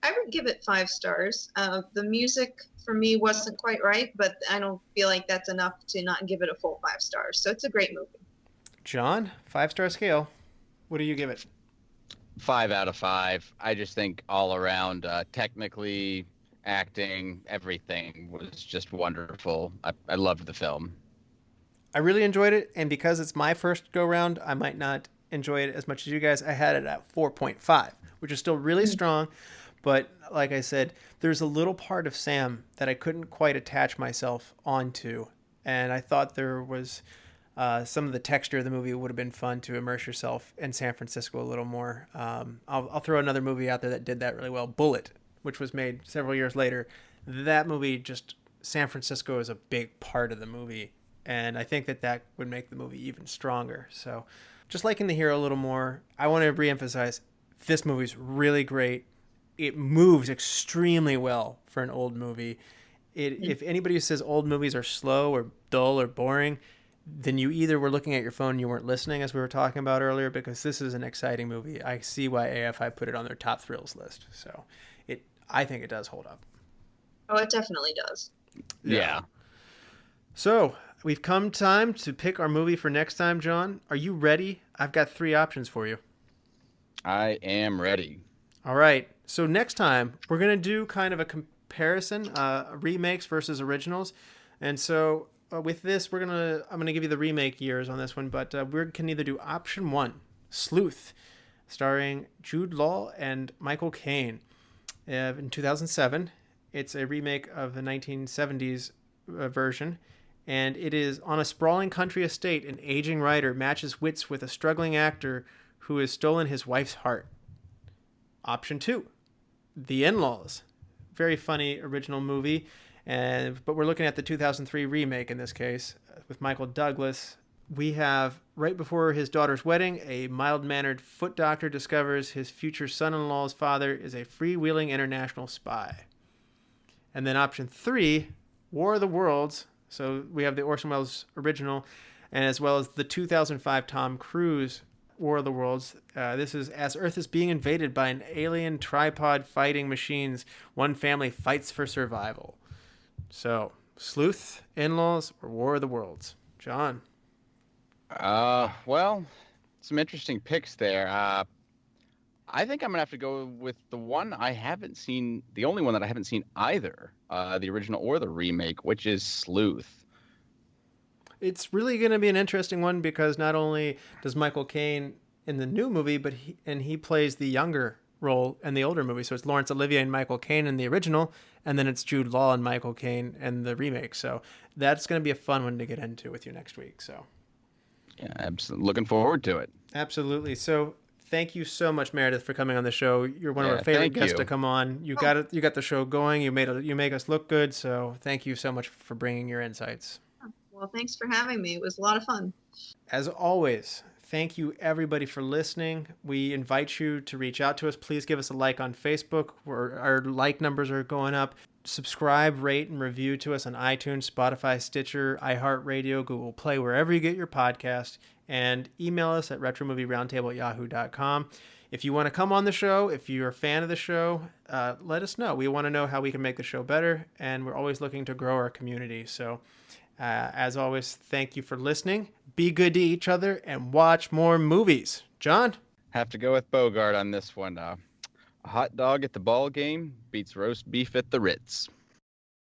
Speaker 3: I would give it 5 stars. The music for me wasn't quite right, but I don't feel like that's enough to not give it a full 5 stars. So it's a great movie.
Speaker 4: John, 5-star scale. What do you give it?
Speaker 2: 5 out of 5. I just think all around, technically, acting, everything was just wonderful. I loved the film.
Speaker 4: I really enjoyed it, and because it's my first go-round, I might not enjoy it as much as you guys. I had it at 4.5, which is still really strong, but like I said, there's a little part of Sam that I couldn't quite attach myself onto, and I thought there was some of the texture of the movie would have been fun to immerse yourself in San Francisco a little more. I'll throw another movie out there that did that really well, Bullet, which was made several years later. That movie, San Francisco is a big part of the movie, and I think that would make the movie even stronger. So just liking the hero a little more, I want to reemphasize, this movie's really great. It moves extremely well for an old movie. If anybody says old movies are slow or dull or boring, then you either were looking at your phone and you weren't listening, as we were talking about earlier, because this is an exciting movie. I see why AFI put it on their top thrills list. So I think it does hold up.
Speaker 3: Oh, it definitely does.
Speaker 2: Yeah.
Speaker 4: So we've come time to pick our movie for next time, John. Are you ready? I've got 3 options for you.
Speaker 2: I am ready.
Speaker 4: All right. So next time we're going to do kind of a comparison, remakes versus originals. And so with this, I'm going to give you the remake years on this one, but we can either do option 1, Sleuth, starring Jude Law and Michael Caine. In 2007, it's a remake of the 1970s version, and it is on a sprawling country estate. An aging writer matches wits with a struggling actor who has stolen his wife's heart. Option 2, The In-Laws, very funny original movie, but we're looking at the 2003 remake in this case with Michael Douglas. We have, right before his daughter's wedding, a mild-mannered foot doctor discovers his future son-in-law's father is a freewheeling international spy. And then option 3, War of the Worlds. So we have the Orson Welles original, and as well as the 2005 Tom Cruise War of the Worlds. This is as Earth is being invaded by an alien tripod fighting machines, one family fights for survival. So, Sleuth, In-Laws, or War of the Worlds? John?
Speaker 2: Well, some interesting picks there. I think I'm going to have to go with the one I haven't seen, the only one that I haven't seen either, the original or the remake, which is Sleuth.
Speaker 4: It's really going to be an interesting one because not only does Michael Caine in the new movie, but he plays the younger role in the older movie. So it's Laurence Olivier and Michael Caine in the original, and then it's Jude Law and Michael Caine in the remake. So that's going to be a fun one to get into with you next week. So
Speaker 2: yeah, absolutely. Looking forward to it.
Speaker 4: Absolutely. So thank you so much, Meredith, for coming on the show. You're one of our favorite guests to come on. You got it. You got the show going. You make us look good. So thank you so much for bringing your insights.
Speaker 3: Well, thanks for having me. It was a lot of fun.
Speaker 4: As always, thank you everybody for listening. We invite you to reach out to us. Please give us a like on Facebook. Our like numbers are going up. subscribe, rate, and review to us on iTunes, Spotify, Stitcher, iHeartRadio, Google Play, wherever you get your podcast, and email us at retromovieroundtable@yahoo.com. If you want to come on the show, if you're a fan of the show, let us know. We want to know how we can make the show better, and we're always looking to grow our community. So, as always, thank you for listening. Be good to each other and watch more movies. John?
Speaker 2: Have to go with Bogart on this one. A hot dog at the ball game beats roast beef at the Ritz.